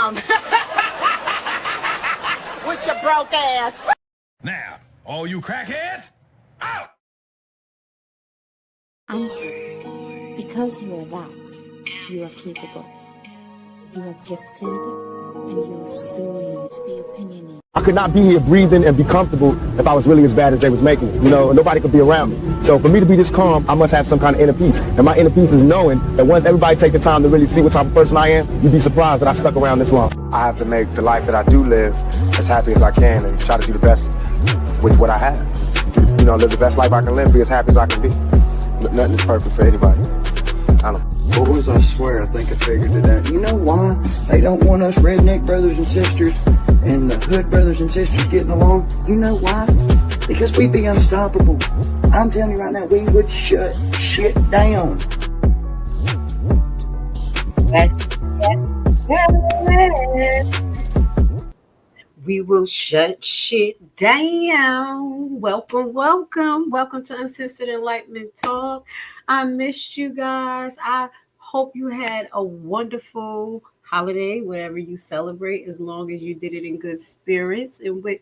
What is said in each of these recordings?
down with your broke ass. Now, all you crackheads, out! Answer. Because you are that, you are capable. You are gifted, and you are soon to be opinionated. I could not be here breathing and be comfortable if I was really as bad as they was making it. You know, nobody could be around me. So for me to be this calm, I must have some kind of inner peace. And my inner peace is knowing that once everybody take the time to really see what type of person I am, you'd be surprised that I stuck around this long. I have to make the life that I do live as happy as I can and try to do the best with what I have. You know, live the best life I can live, be as happy as I can be. Nothing is perfect for anybody. I don't know. Boys, I swear, I think I figured it out. You know why they don't want us redneck brothers and sisters and the hood brothers and sisters getting along? You know why? Because we'd be unstoppable. I'm telling you right now, we would shut shit down. Yes. We will shut shit down. Welcome to Uncensored Enlightenment Talk. I missed you guys. I hope you had a wonderful holiday, whatever you celebrate, as long as you did it in good spirits and with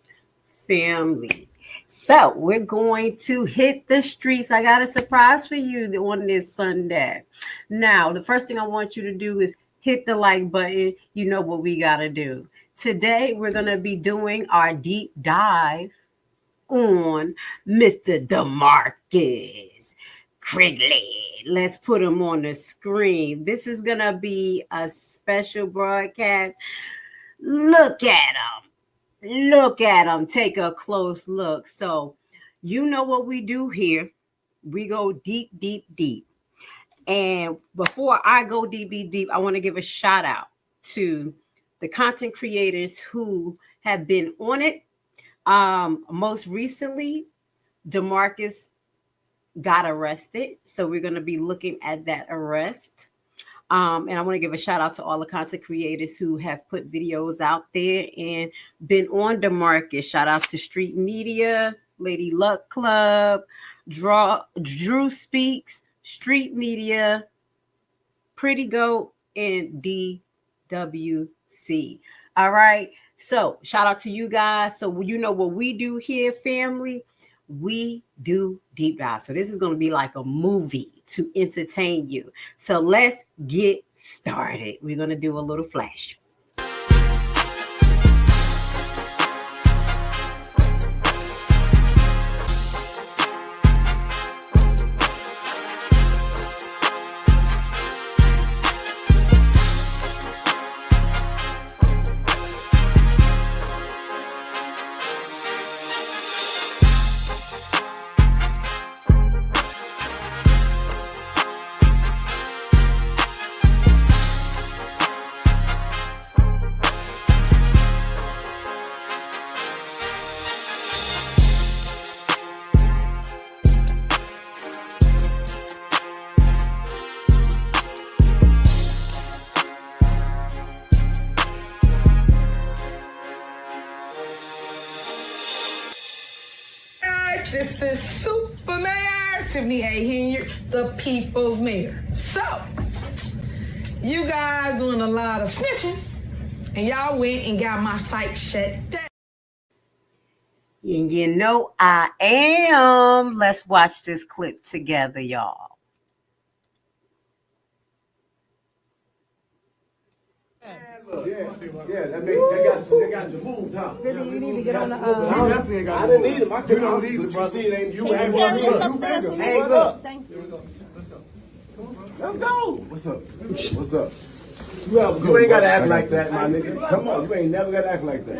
family. So we're going to hit the streets. I got a surprise for you on this Sunday. Now, the first thing I want you to do is hit the like button. You know what we got to do. Today, we're going to be doing our deep dive on Mr. DeMarkus Criggley. Let's put him on the screen. This is going to be a special broadcast. Look at him. Look at him. Take a close look. So, you know what we do here. We go deep, deep, deep. And before I go deep, I want to give a shout out to the content creators who have been on it. Most recently, DeMarkus got arrested. So we're going to be looking at that arrest. And I want to give a shout out to all the content creators who have put videos out there and been on DeMarkus. Shout out to Street Media, Lady Luck Club, Drew Speaks, Street Media, Pretty Goat, and DWC. All right. So shout out to you guys. So you know what we do here, family. We do deep dive. So this is going to be like a movie to entertain you. So let's get started. We're going to do a little flash. This is Super Mayor Tiffany Henyard, the people's mayor. So, you guys doing a lot of snitching, and y'all went and got my site shut down. And you know I am. Let's watch this clip together, y'all. Yeah, they got you moved, huh? Really, you need to get on the. I didn't need them. I couldn't need them. You see, it ain't you. Ain't one of them. Hey, look. Thank you. Let's go. What's up? What's up? You ain't gotta act like that, my nigga. Come on, you ain't never gotta act like that.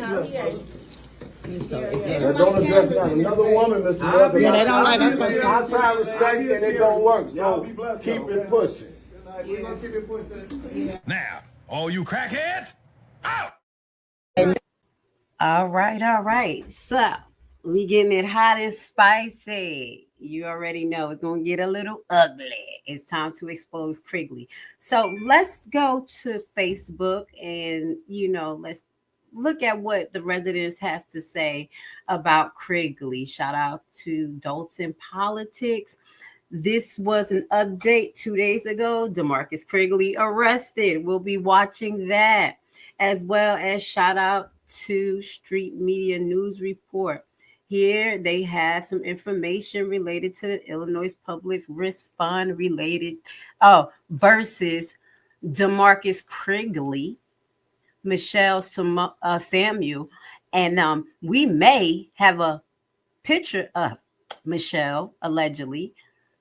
Don't address that. Another woman, Mr. Miller. Yeah, they don't like that. I try to respect and it don't work. So keep it pushing. Now, all you crackheads, out! All right. So we getting it hot and spicy. You already know it's going to get a little ugly. It's time to expose Criggley. So let's go to Facebook and, let's look at what the residents has to say about Criggley. Shout out to Dolton Politics. This was an update 2 days ago. DeMarkus Criggley arrested. We'll be watching that. as well as shout out to Street Media News Report. Here they have some information related to the Illinois Public Risk Fund related versus DeMarkus Criggley, Michelle Samuel, and we may have a picture of Michelle allegedly,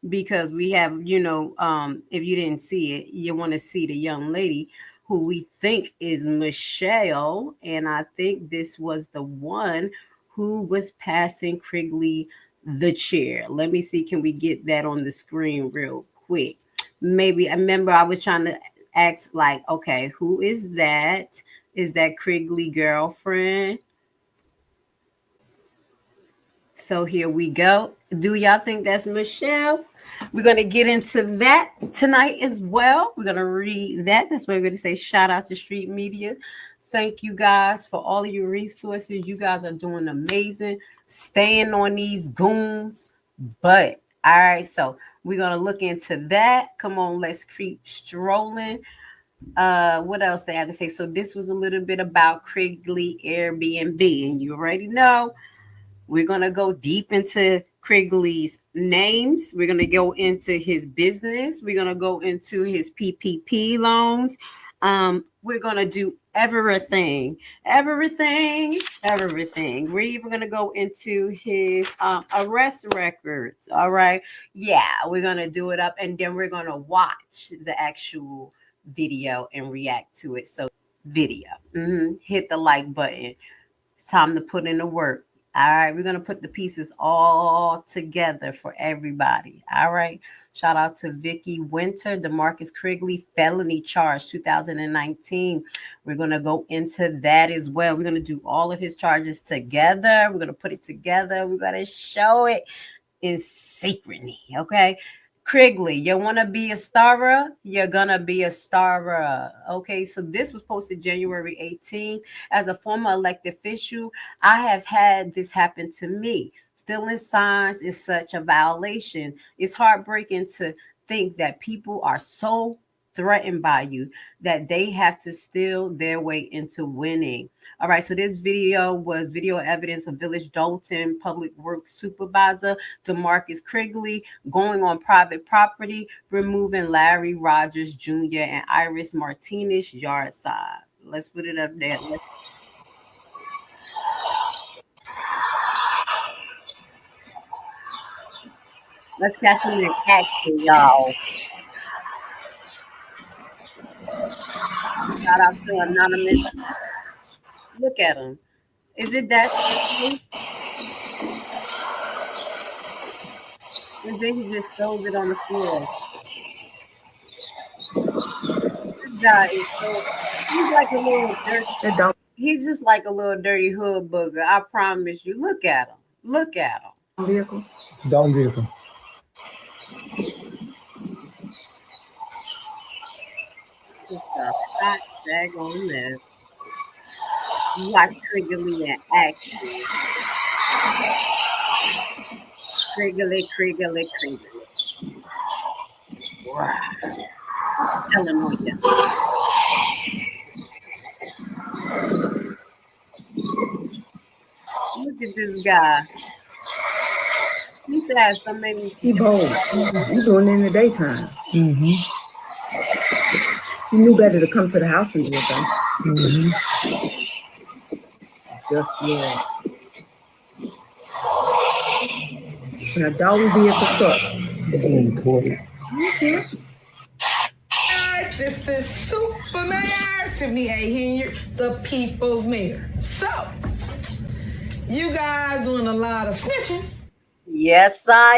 because we have, if you didn't see it, you want to see the young lady who we think is Michelle. And I think this was the one who was passing Criggley the chair. Let me see, can we get that on the screen real quick? Maybe I remember I was trying to ask, like, okay, who is that? Is that Criggley girlfriend? So here we go. Do y'all think that's Michelle? We're going to get into that tonight as well. We're going to read that. That's why we're going to say shout out to Street Media. Thank you guys for all of your resources. You guys are doing amazing, staying on these goons. But all right, so we're going to look into that. Come on, let's keep strolling. What else they have to say? So this was a little bit about Criggley Airbnb, and you already know we're going to go deep into Criggley's names. We're going to go into his business. We're going to go into his PPP loans. We're going to do everything. We're even going to go into his arrest records. All right. Yeah, we're going to do it up, and then we're going to watch the actual video and react to it. So video, hit the like button. It's time to put in the work. All right, we're going to put the pieces all together for everybody. All right. Shout out to Vicky Winter, DeMarkus Criggley, felony charge 2019. We're going to go into that as well. We're going to do all of his charges together. We're going to put it together. We're going to show it in secretly. Okay. Criggley, you want to be a starer? You're going to be a starer. Okay, so this was posted January 18th. As a former elected official, I have had this happen to me. Stealing signs is such a violation. It's heartbreaking to think that people are so threatened by you that they have to steal their way into winning. All right, so this video was video evidence of Village Dolton Public Works Supervisor DeMarkus Criggley going on private property, removing Larry Rogers Jr. and Iris Martinez yard side. Let's put it up there. Let's catch me in action, y'all. Shout out to Anonymous. Look at him. Is it that? And then he just throws it on the floor. This guy is so, he's like a little dirty. He's just like a little dirty hood booger. I promise you. Look at him. Look at him. Vehicle. It's a Dalton vehicle. Just a hot bag on there. Watch Criggley in action. Criggley. Wow. Illinois. Look at this guy. He has so many. He bold. He doing it in the daytime. Mm-hmm. He knew better to come to the house and do it though. Mm-hmm. Just yeah. And a Dalton vehicle truck. It's recorded. Yeah. Guys, this is Super Mayor Tiffany Henyard, the people's mayor. So, you guys doing a lot of snitching. Yes, I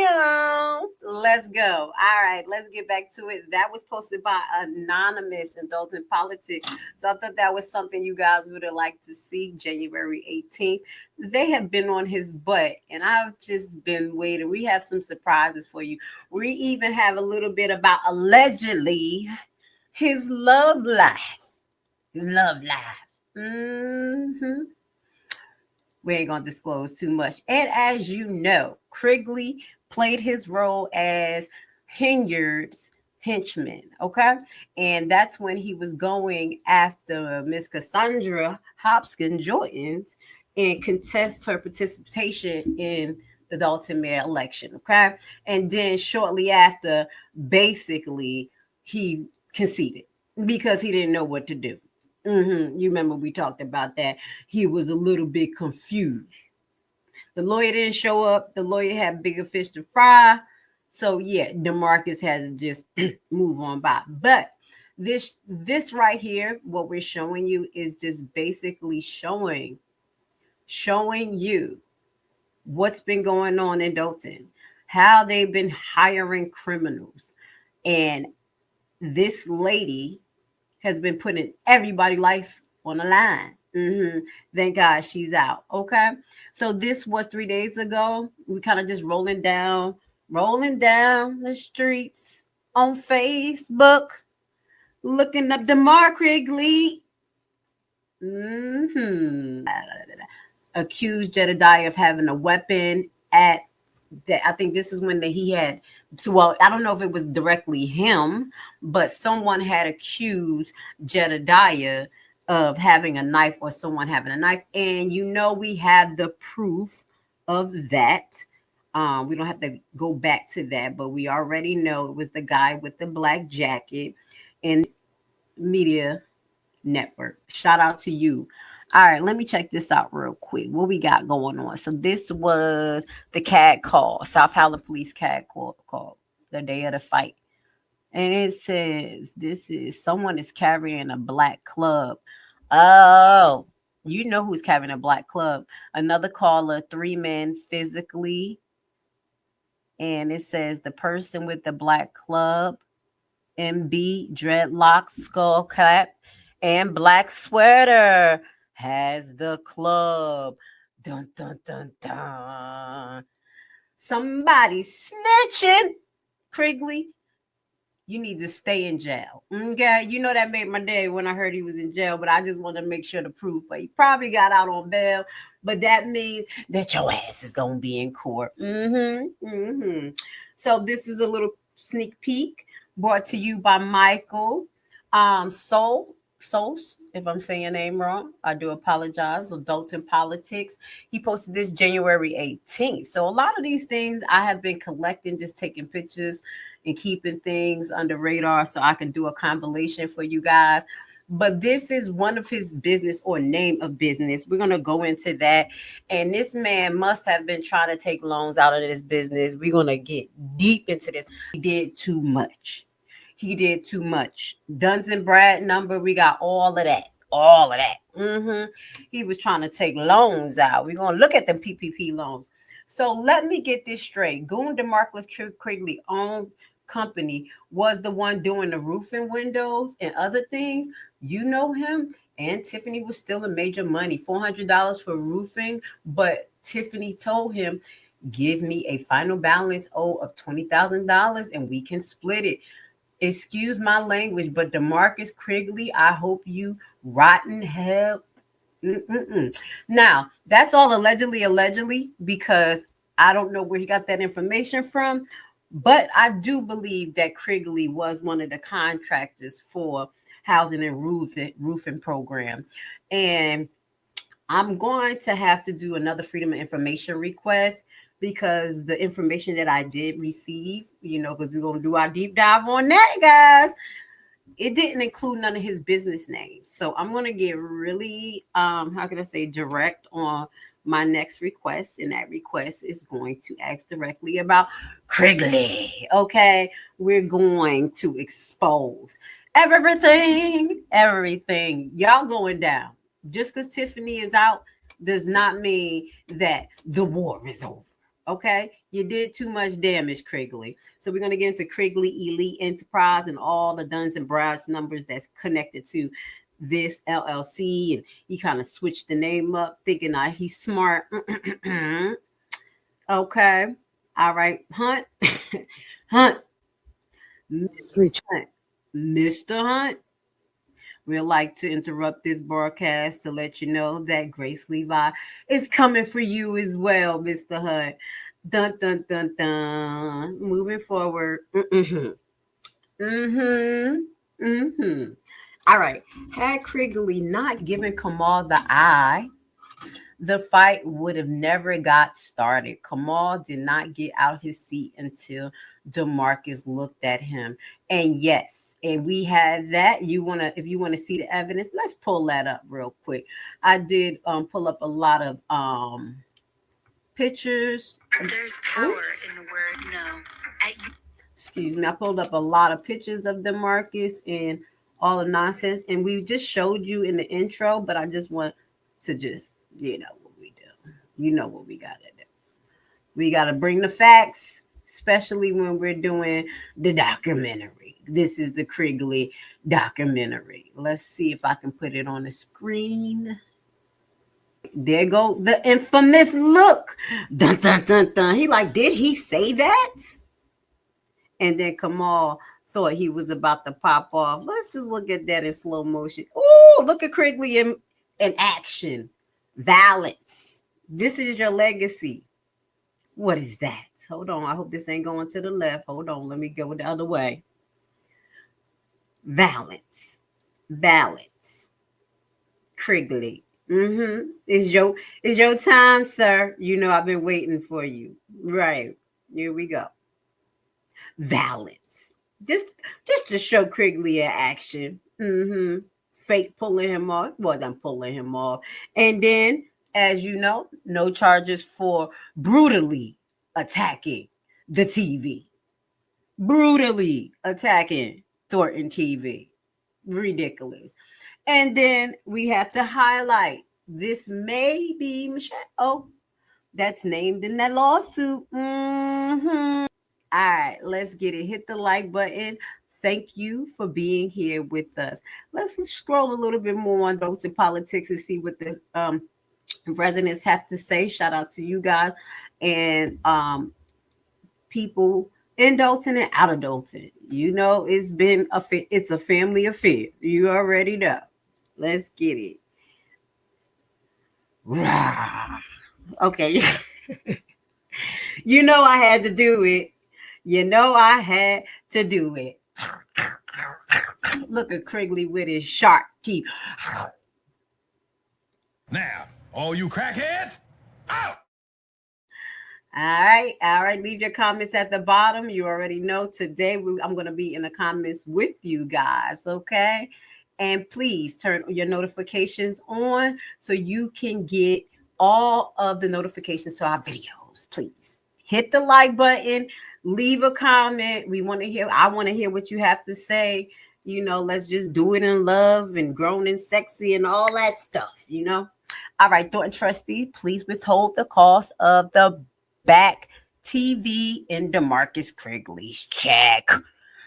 am. Let's go. All right, let's get back to it. That was posted by Anonymous in Dolton Politics. So I thought that was something you guys would have liked to see. January 18th. They have been on his butt, and I've just been waiting. We have some surprises for you. We even have a little bit about allegedly his love life. Mm-hmm. We ain't going to disclose too much. And as you know, Criggley played his role as Henyard's henchmen. Okay. And that's when he was going after Miss Cassandra Hopkins Jordan's and contest her participation in the Dolton mayor election. Okay. And then shortly after, basically, he conceded because he didn't know what to do. You remember we talked about that. He was a little bit confused. The lawyer didn't show up. The lawyer had bigger fish to fry. So yeah, DeMarkus has to just move on by. But this right here, what we're showing you is just basically showing you what's been going on in Dolton, how they've been hiring criminals. And this lady has been putting everybody's life on the line. Thank God she's out. Okay. So this was 3 days ago. We kind of just rolling down the streets on Facebook, looking up DeMarkus Criggley. Accused Jedediah of having a weapon at that. I think this is when he had. Well, I don't know if it was directly him, but someone had accused Jedediah of having a knife or someone having a knife. And we have the proof of that. We don't have to go back to that, but we already know it was the guy with the black jacket in media network. Shout out to you. All right, let me check this out real quick. What we got going on? So this was the CAD call, South Holland Police CAD call, the day of the fight. And it says this is someone is carrying a black club. Oh, you know who's carrying a black club. Another caller, 3 men physically. And it says the person with the black club, MB, dreadlocks, skull cap, and black sweater has the club. Dun, dun, dun, dun. Somebody snitching. Criggley, you need to stay in jail. Okay, that made my day when I heard he was in jail, but I just wanted to make sure the proof. But he probably got out on bail, but that means that your ass is going to be in court. So this is a little sneak peek brought to you by Michael Souls, if I'm saying your name wrong, I do apologize. Dolton Politics. He posted this January 18th. So a lot of these things I have been collecting, just taking pictures and keeping things under radar so I can do a compilation for you guys. But this is one of his business or name of business. We're going to go into that. And this man must have been trying to take loans out of this business. We're going to get deep into this. He did too much. Duns and Brad number, we got all of that. He was trying to take loans out. We're going to look at them PPP loans. So let me get this straight. Goon DeMarkus Criggley owned company was the one doing the roofing windows and other things. You know him. And Tiffany was still in major money, $400 for roofing. But Tiffany told him, give me a final balance of $20,000 and we can split it. Excuse my language, but DeMarkus Criggley, I hope you rotten hell. Now, that's all allegedly, because I don't know where he got that information from, but I do believe that Criggley was one of the contractors for housing and roofing program. And I'm going to have to do another Freedom of Information request because the information that I did receive, because we're going to do our deep dive on that, guys, it didn't include none of his business names. So I'm going to get really, direct on my next request. And that request is going to ask directly about Criggley. Okay. We're going to expose everything. Y'all going down. Just because Tiffany is out does not mean that the war is over. Okay, you did too much damage, Criggley. So we're going to get into Criggley Elite Enterprise and all the Duns and Brad's numbers that's connected to this LLC. And he kind of switched the name up, thinking he's smart. Okay. All right. Hunt. Mr. Hunt. We'd like to interrupt this broadcast to let you know that Grace Levi is coming for you as well, Mr. Hunt. Dun, dun, dun, dun. Moving forward. All right. Had Criggley not given Kamal the eye, the fight would have never got started. Kamal did not get out his seat until DeMarkus looked at him. And yes, and we had that. If you want to see the evidence, let's pull that up real quick. I did pull up a lot of pictures. There's power in the word no. Excuse me. I pulled up a lot of pictures of DeMarkus and all the nonsense. And we just showed you in the intro, but I just want to just, what we do. You know what we got to do. We got to bring the facts, especially when we're doing the documentary. This is the Criggley documentary. Let's see if I can put it on the screen. There go the infamous look. Dun, dun, dun, dun. He like, did he say that? And then Kamal thought he was about to pop off. Let's just look at that in slow motion. Oh, look at Criggley in action. Valence. This is your legacy. What is that? Hold on. I hope this ain't going to the left. Hold on. Let me go the other way. Valence. Criggley. It's your time, sir. I've been waiting for you. Right. Here we go. Valence. Just to show Criggley in action. Fake pulling him off. Wasn't pulling him off. And then, as you know, no charges for brutally attacking the TV. Brutally attacking Thornton TV. Ridiculous. And then we have to highlight this may be Michelle. That's named in that lawsuit. All right, let's get it. Hit the like button. Thank you for being here with us. Let's scroll a little bit more on Dolton politics and see what the residents have to say. Shout out to you guys and people in Dolton and out of Dolton. It's a family affair. You already know. Let's get it. Okay. I had to do it. I had to do it. Look at Criggley with his sharp teeth. Now, all you crackheads, out! All right. Leave your comments at the bottom. You already know today I'm going to be in the comments with you guys, okay? And please turn your notifications on so you can get all of the notifications to our videos. Please hit the like button. Leave a comment. I want to hear what you have to say. Let's just do it in love and grown and sexy and all that stuff, All right, Thornton trustee, please withhold the cost of the back TV in DeMarkus Criggley's check.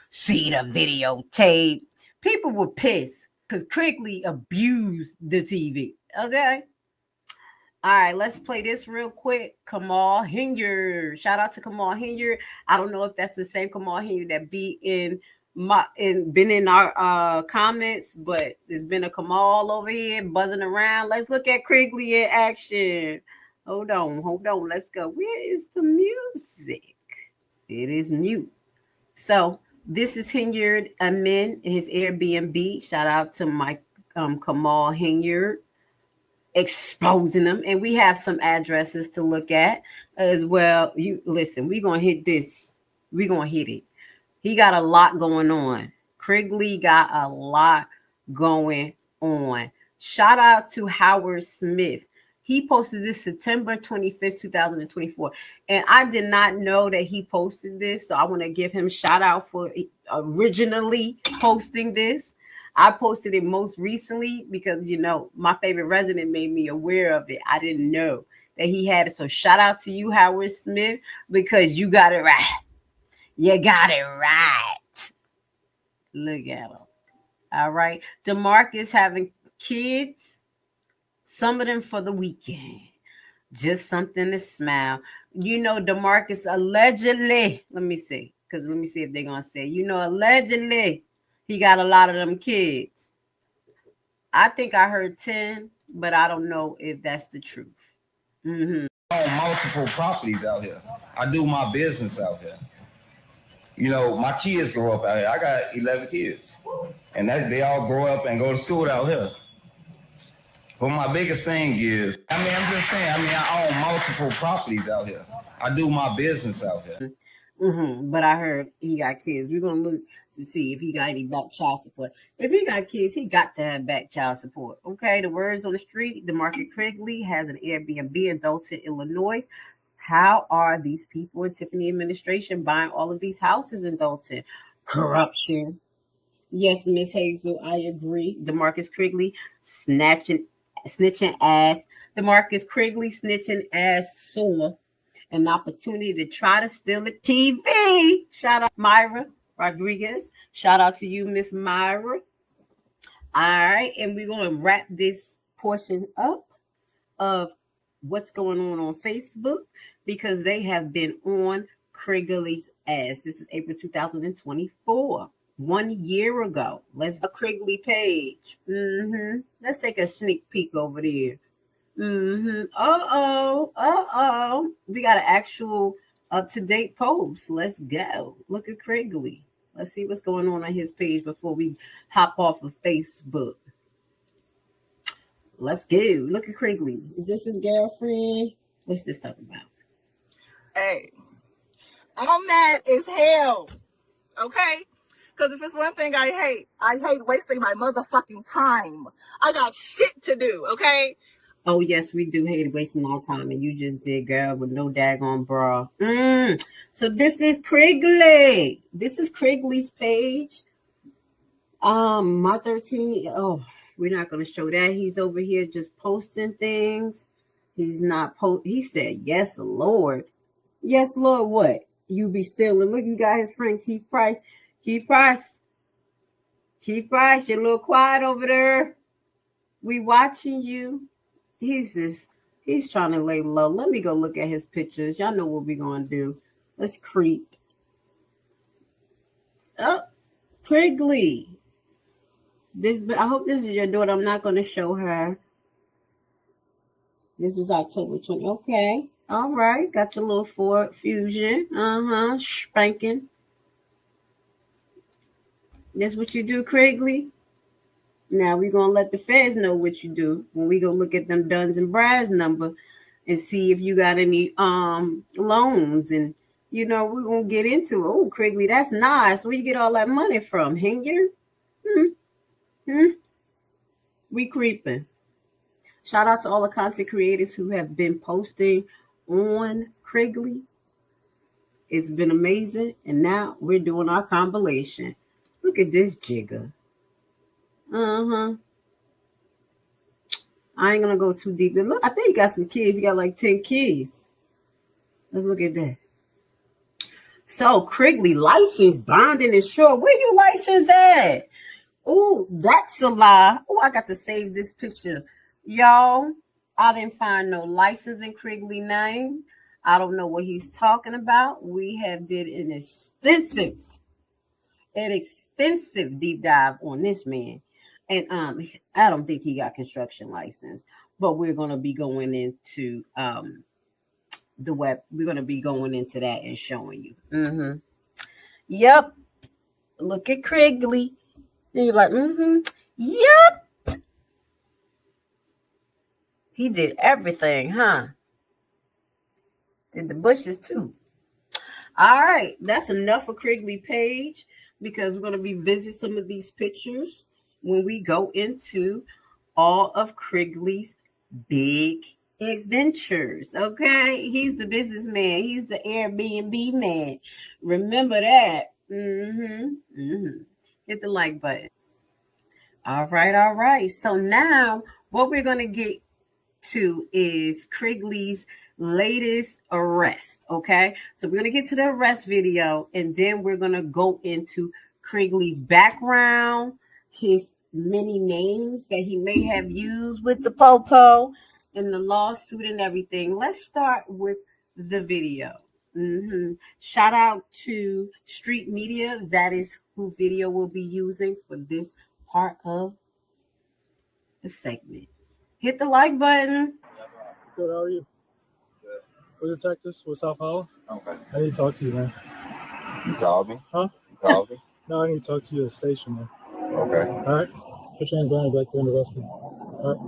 See the videotape. People were pissed because Criggley abused the TV. Okay. All right, let's play this real quick. Kamal Henyard. Shout out to Kamal Henyard. I don't know if that's the same Kamal Henyard that been in our comments, but there's been a Kamal over here buzzing around. Let's look at Criggley in action. Hold on. Let's go. Where is the music? It is mute. So this is Henyard Amin in his Airbnb. Shout out to my Kamal Henyard. Exposing them, and we have some addresses to look at as well. You listen, we're gonna hit this. We're gonna hit it. He got a lot going on. Criggley got a lot going on. Shout out to Howard Smith. He posted this September 25th, 2024. And I did not know that he posted this. So I want to give him shout out for originally posting this. I posted it most recently because, my favorite resident made me aware of it. I didn't know that he had it. So shout out to you, Howard Smith, because you got it right. You got it right. Look at him. All right. DeMarkus having kids, some of them for the weekend. Just something to smile. DeMarkus allegedly, let me see if they're going to say, allegedly. He got a lot of them kids. I think I heard 10, but I don't know if that's the truth. I own multiple properties out here. I do my business out here. You know, my kids grow up out here. I got 11 kids. And they all grow up and go to school out here. But my biggest thing is, I'm just saying, I own multiple properties out here. I do my business out here. But I heard he got kids. We're going to look to see if he got any back child support. If he got kids, he got to have back child support. Okay, the words on the street, DeMarkus Criggley has an Airbnb in Dolton, Illinois. How are these people in Tiffany administration buying all of these houses in Dolton? Corruption. Yes, Miss Hazel, I agree. DeMarkus Criggley snitching ass. DeMarkus Criggley snitching ass saw an opportunity to try to steal a TV. Shout out Myra Rodriguez. Shout out to you, Miss Myra. All right, and we're going to wrap this portion up of what's going on Facebook because they have been on Criggley's ass. This is April 2024. 1 year ago. Let's go Criggley page. Let's take a sneak peek over there. We got an actual up-to-date post. Let's go. Look at Criggley. Let's see what's going on his page before we hop off of Facebook. Let's go. Look at Criggley. Is this his girlfriend? What's this talking about? Hey, I'm mad as hell. Okay? Because if it's one thing I hate wasting my motherfucking time. I got shit to do, okay? Oh, yes, we do hate wasting our time. And you just did, girl, with no daggone bra. So this is Criggley. This is Criggley's page. My 13. Oh, we're not going to show that. He's over here just posting things. He's not He said, yes, Lord. Yes, Lord, what? You be stealing. Look, he got his friend Keith Price. Keith Price, you're a little quiet over there. We watching you. He's trying to lay low. Let me go look at his pictures. Y'all know what we're going to do. Let's creep. Oh, Criggley. I hope this is your daughter. I'm not going to show her. This was October 20. Okay. All right. Got your little Ford Fusion. Spanking. That's what you do, Criggley. Now we're going to let the feds know what you do when we go look at them Duns and Brad's number and see if you got any loans. And, you know, we're going to get into it. Oh, Criggley, that's nice. Where you get all that money from? Henyard? We creeping. Shout out to all the content creators who have been posting on Criggley. It's been amazing. And now we're doing our compilation. Look at this jigger. I ain't gonna go too deep. Look, I think he got some kids. He got like 10 kids. Let's look at that. So Criggley license, bonding, and sure. Where you license at? Oh, that's a lie. Oh, I got to save this picture. Y'all, I didn't find no license in Criggley name. I don't know what he's talking about. We have did an extensive deep dive on this man. And I don't think he got construction license, but we're going to be going into the web. We're going to be going into that and showing you. Yep. Look at Criggley. And you're like, yep. He did everything, huh? Did the bushes too. All right. That's enough for Criggley page because we're going to revisit some of these pictures when we go into all of Criggley's big adventures. Okay. He's the businessman. He's the Airbnb man. Remember that. Hit the like button. All right. So now what we're going to get to is Criggley's latest arrest. Okay. So we're going to get to the arrest video and then we're going to go into Criggley's background, his many names that he may have used with the popo and the lawsuit and everything. Let's start with the video. Shout out to Street Media. That is who video will be using for this part of the segment. Hit the like button. Good, how are you? We're detectives with South Holland. Okay. I need to talk to you, man. You called me? Huh? You called me? No, I need to talk to you at the station, man. Okay. All right? Put your hands behind your back, go in the restroom. All right?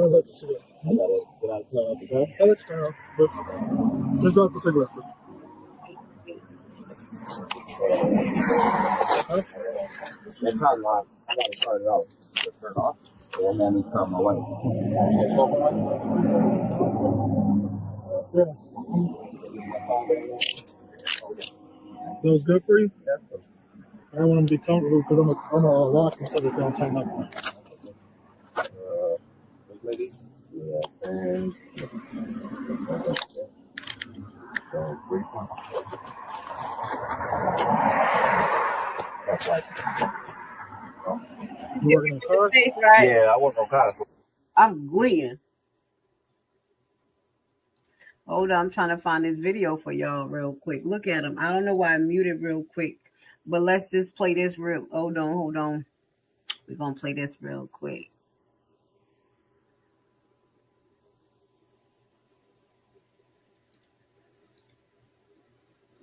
I'll let you see it. I gotta get out the car. I'll let you turn off. Just drop the cigarette. Huh? That's not live. I gotta start it off. Turn it off. Yeah, I'm gonna come my way. Yeah. That was good for you? Yeah. I want them to be comfortable because I'm a lock instead of downtown up. Lady? Yeah. And that's right. You working on cars? Right? Yeah, I work on cars. I'm Gwen. Hold on, I'm trying to find this video for y'all real quick. Look at him. I don't know why I muted real quick, but let's just play this real. Hold on. We're gonna play this real quick.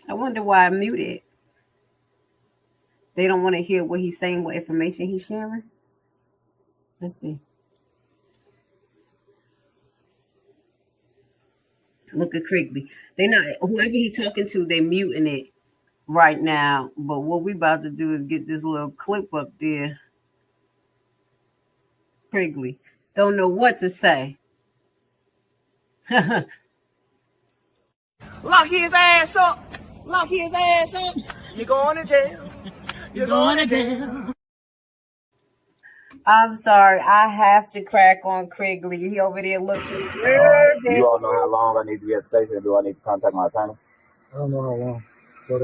I wonder why I muted. They don't want to hear what he's saying, what information he's sharing. Let's see. Look at Criggley. They not whoever he talking to, they muting it right now. But what we about to do is get this little clip up there. Criggley don't know what to say. Lock his ass up. Lock his ass up. You're going to jail. You're going to jail. I'm sorry, I have to crack on Criggley. He over there looking. You all know how long I need to be at the station, or do I need to contact my attorney? I don't know how long, but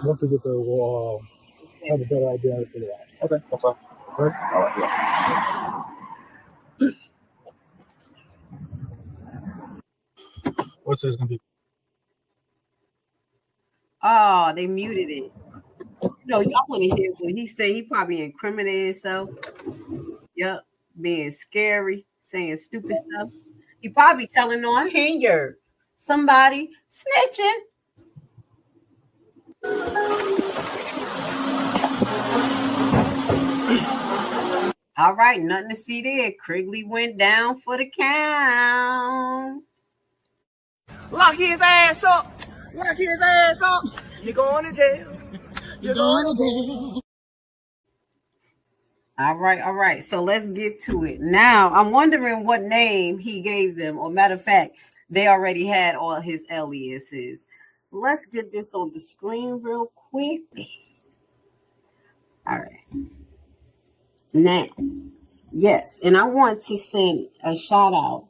once we get there, we'll have a better idea how to figure it out. Okay, that's fine. All right? All right, yeah. What's this going to be? Oh, they muted it. No, y'all want to hear what he said. He probably incriminated himself. Yep, being scary, saying stupid stuff. He probably telling on Henyard. Somebody snitching. All right, nothing to see there. Criggley went down for the count. Lock his ass up. Lock his ass up. You're going to jail. You're going to jail. All right. So let's get to it. Now, I'm wondering what name he gave them. Or matter of fact, they already had all his aliases. Let's get this on the screen real quickly. All right. Now, yes, and I want to send a shout out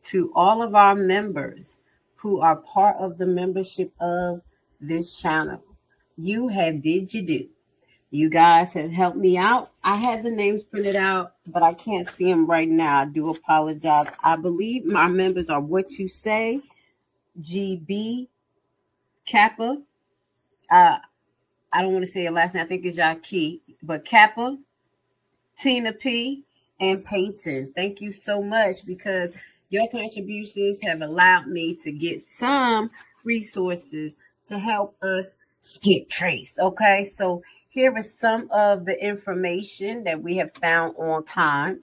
to all of our members who are part of the membership of this channel. You have did you do. You guys have helped me out. I had the names printed out, but I can't see them right now. I do apologize. I believe my members are What You Say, GB, Kappa. I don't want to say your last name. I think it's Yaki, but Kappa, Tina P, and Peyton. Thank you so much because your contributions have allowed me to get some resources to help us skip trace. Okay, so here is some of the information that we have found on time.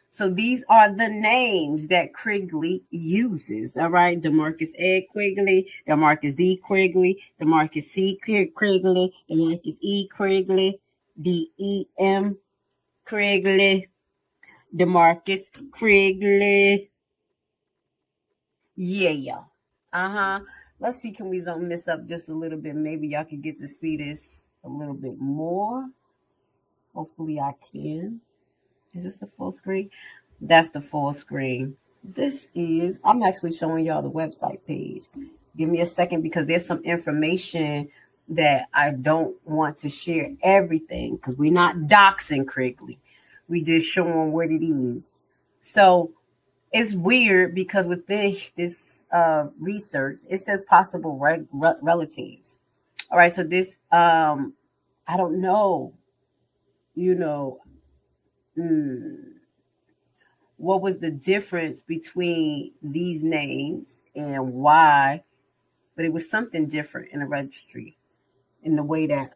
So these are the names that Criggley uses. All right, DeMarkus Ed Criggley, DeMarkus D Criggley, DeMarkus C Criggley, DeMarkus E Criggley, DEM Criggley, DeMarkus Criggley. Yeah. Let's see, can we zone this up just a little bit? Maybe y'all can get to see this a little bit more. Hopefully I can. Is this the full screen? That's the full screen. I'm actually showing y'all the website page. Give me a second because there's some information that I don't want to share everything because we're not doxing Criggley. We just showing what it is. So it's weird because with this research, it says possible relatives. All right, so this, I don't know, what was the difference between these names and why but it was something different in the registry in the way that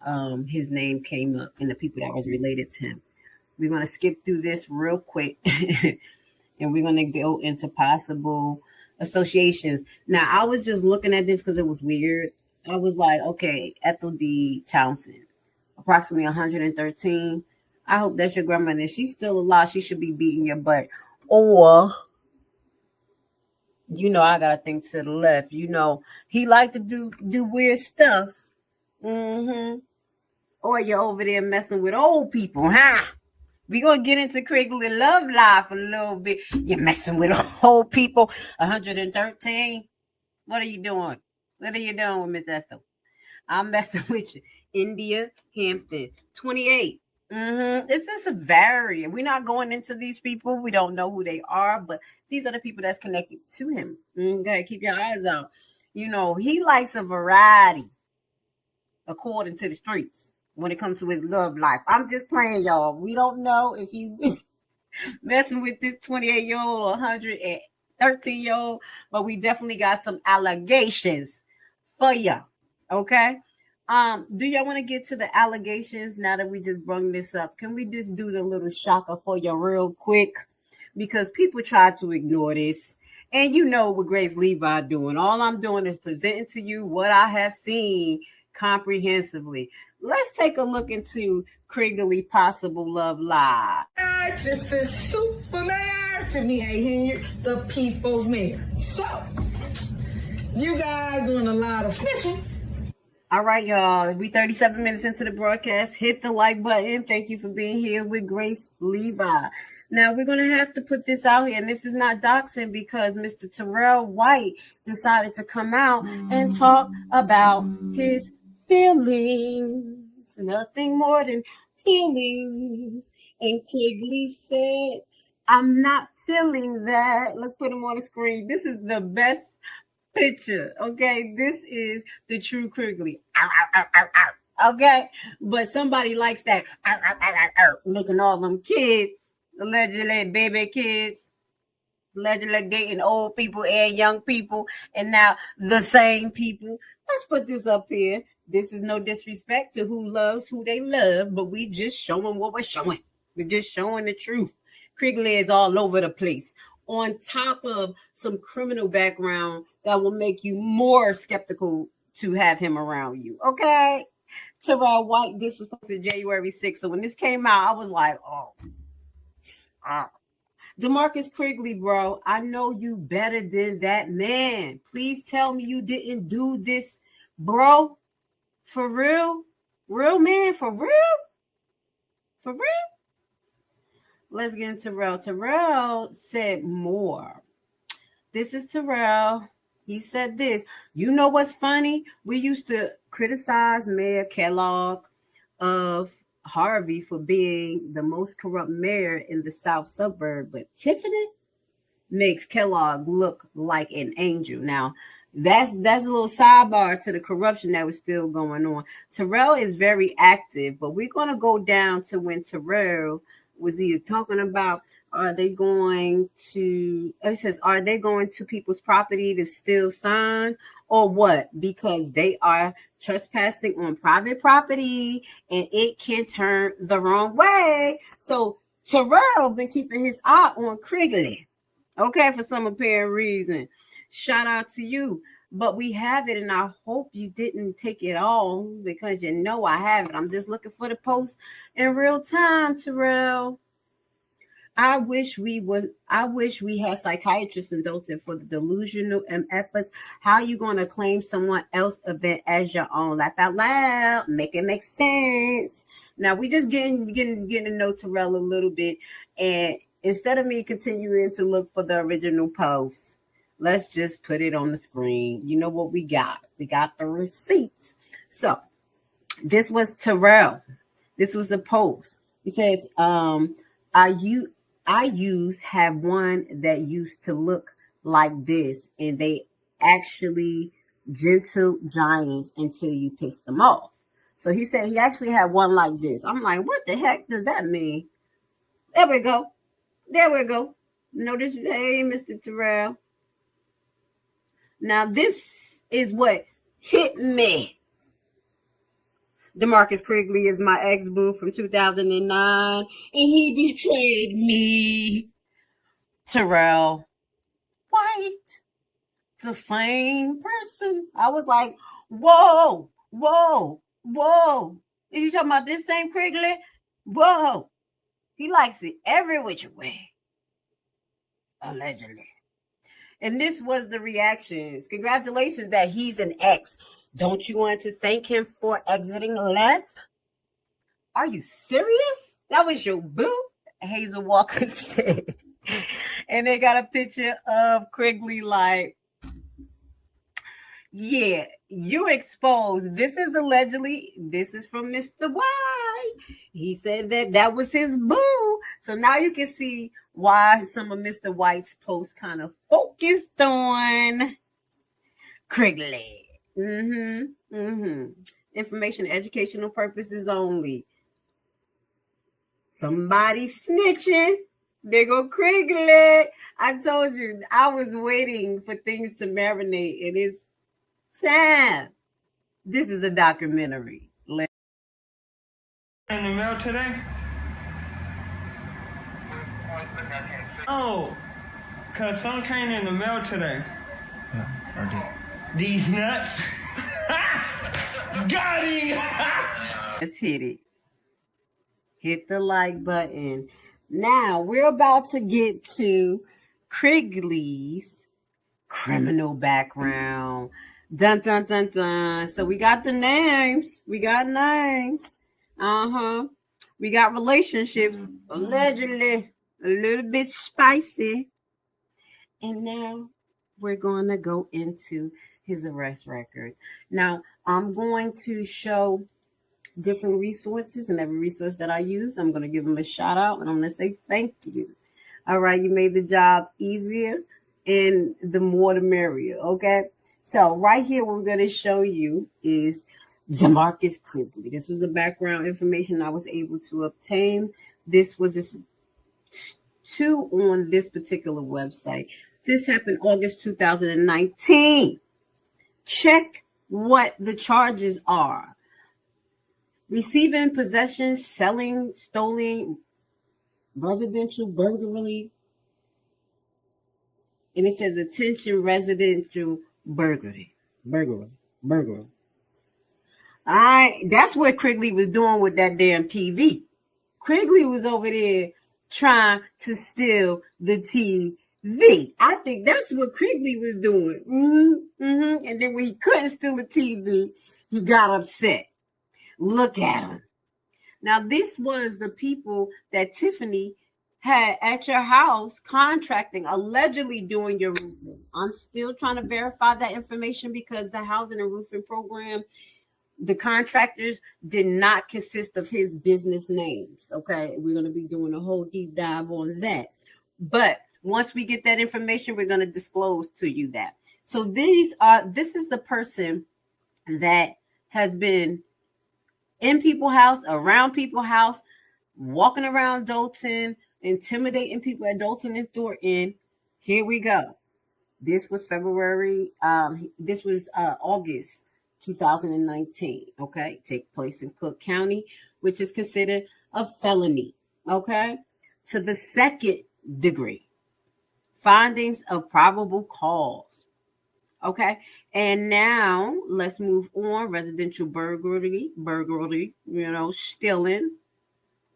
his name came up and the people that was related to him. We're going to skip through this real quick and we're going to go into possible associations. Now, I was just looking at this because it was weird. I was like, okay, Ethel D. Townsend, approximately 113. I hope that's your grandmother. If she's still alive, she should be beating your butt. Or, I got to think to the left. He liked to do weird stuff. Or you're over there messing with old people, huh? We're going to get into Criggley love life a little bit. You're messing with old people. 113. What are you doing? What are you doing with Miss Esther? I'm messing with you. India Hampton, 28. It's just a variant. We're not going into these people. We don't know who they are, but these are the people that's connected to him. Okay, keep your eyes out. He likes a variety according to the streets when it comes to his love life. I'm just playing, y'all. We don't know if he's messing with this 28-year-old or 113-year-old, but we definitely got some allegations for you. Okay? Do y'all want to get to the allegations now that we just brung this up? Can we just do the little shocker for you real quick? Because people try to ignore this. And you know what Grace Levi doing. All I'm doing is presenting to you what I have seen comprehensively. Let's take a look into Criggley possible love live. Guys, this is Super Mayor Tiffany Henyard, the people's mayor. So, you guys doing a lot of snitching. All right, y'all. We 37 minutes into the broadcast. Hit the like button. Thank you for being here with Grace Levi. Now, we're going to have to put this out here, and this is not doxing because Mr. Terrell White decided to come out and talk about his feelings. Nothing more than feelings. And Criggley said, I'm not feeling that. Let's put him on the screen. This is the best picture, okay? This is the true Criggley. Ow, ow, ow, ow, ow. Okay? But somebody likes that. Ow, ow, ow, ow, ow. Making all them kids, allegedly baby kids, allegedly dating old people and young people, and now the same people. Let's put this up here. This is no disrespect to who loves who they love, but we just showing what we're showing. We're just showing the truth. Criggley is all over the place. On top of some criminal background that will make you more skeptical to have him around you. Okay? Terrell White, this was posted January 6th. So when this came out, I was like, DeMarkus Criggley, bro, I know you better than that man. Please tell me you didn't do this, bro. For real? Real man? For real? For real? Let's get into Terrell. Terrell said more. This is Terrell. He said this. You know what's funny? We used to criticize Mayor Kellogg of Harvey for being the most corrupt mayor in the South suburb, but Tiffany makes Kellogg look like an angel. Now, that's a little sidebar to the corruption that was still going on. Terrell is very active, but we're going to go down to when Terrell was either talking about, are they going to people's property to steal signs or what? Because they are trespassing on private property and it can turn the wrong way. So Terrell been keeping his eye on Criggley, okay, for some apparent reason. Shout out to you. But we have it, and I hope you didn't take it all because you know I have it. I'm just looking for the post in real time, Terrell. I wish we had psychiatrists in Dolton for the delusional efforts. How you gonna claim someone else's event as your own? Laugh out loud, make it make sense. Now we just getting to know Terrell a little bit, and instead of me continuing to look for the original post, let's just put it on the screen. You know what we got? We got the receipts. So this was Terrell. This was a post. He says, I have one that used to look like this, and they actually gentle giants until you piss them off. So he said he actually had one like this. I'm like, what the heck does that mean? There we go. Notice, hey, Mr. Terrell. Now, this is what hit me. DeMarkus Criggley is my ex-boo from 2009, and he betrayed me. Terrell White, the same person. I was like, whoa. And you talking about this same Criggley? Whoa. He likes it every which way. Allegedly. And this was the reactions. Congratulations that he's an ex. Don't you want to thank him for exiting left? Are you serious? That was your boo? Hazel Walker said. And they got a picture of Criggley like, yeah, you exposed. This is allegedly, this is from Mr. Y. He said that was his boo. So now you can see why some of Mr. White's posts kind of focused on Criggley. Information, educational purposes only. Somebody snitching. There go Criggley. I told you, I was waiting for things to marinate, and it's time. This is a documentary. In the mail today? Oh, because some came in the mail today. Yeah, I did. These nuts. Got him. Let's hit it. Hit the like button. Now we're about to get to Criggley's criminal background. Dun, dun, dun, dun. So we got the names. We got names. We got relationships. Allegedly a little bit spicy. And now we're going to go into his arrest record. Now, I'm going to show different resources, and every resource that I use, I'm going to give them a shout out, and I'm going to say thank you. All right, you made the job easier, and the more the merrier, okay? So right here, what we're going to show you is DeMarkus Criggley. This was the background information I was able to obtain. This was just two on this particular website. This happened August 2019. Check what the charges are. Receiving, possession, selling, stolen, residential burglary. And it says attention residential burglary. Burglary. All right, that's what Criggley was doing with that damn TV. Criggley was over there trying to steal the TV. I think that's what Criggley was doing. And then when he couldn't steal the TV, he got upset. Look at him. Now, this was the people that Tiffany had at your house contracting, allegedly doing your roofing. I'm still trying to verify that information because the housing and roofing program, the contractors did not consist of his business names. Okay, we're going to be doing a whole deep dive on that. But once we get that information, we're going to disclose to you that. So this is the person that has been in people's house, around people's house, walking around Dolton, intimidating people at Dolton and Thornton. Here we go. This was August 2019. Okay, take place in Cook County, which is considered a felony. Okay, to the second degree. Findings of probable cause. Okay, and now let's move on. Residential burglary, stealing.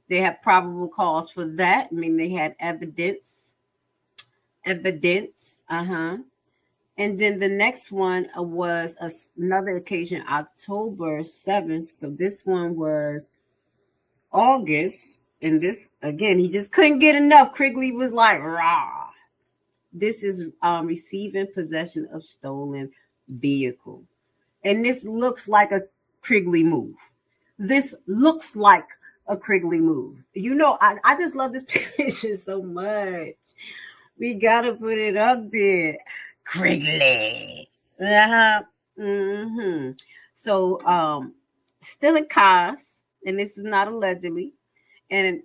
They have probable cause for that. I mean, they had evidence. And then the next one was another occasion, October 7th. So this one was August. And this, again, he just couldn't get enough. Criggley was like, rah. This is receiving possession of stolen vehicle. And this looks like a Criggley move. You know, I just love this picture so much. We got to put it up there. Criggley. So, stealing cars, and this is not allegedly, and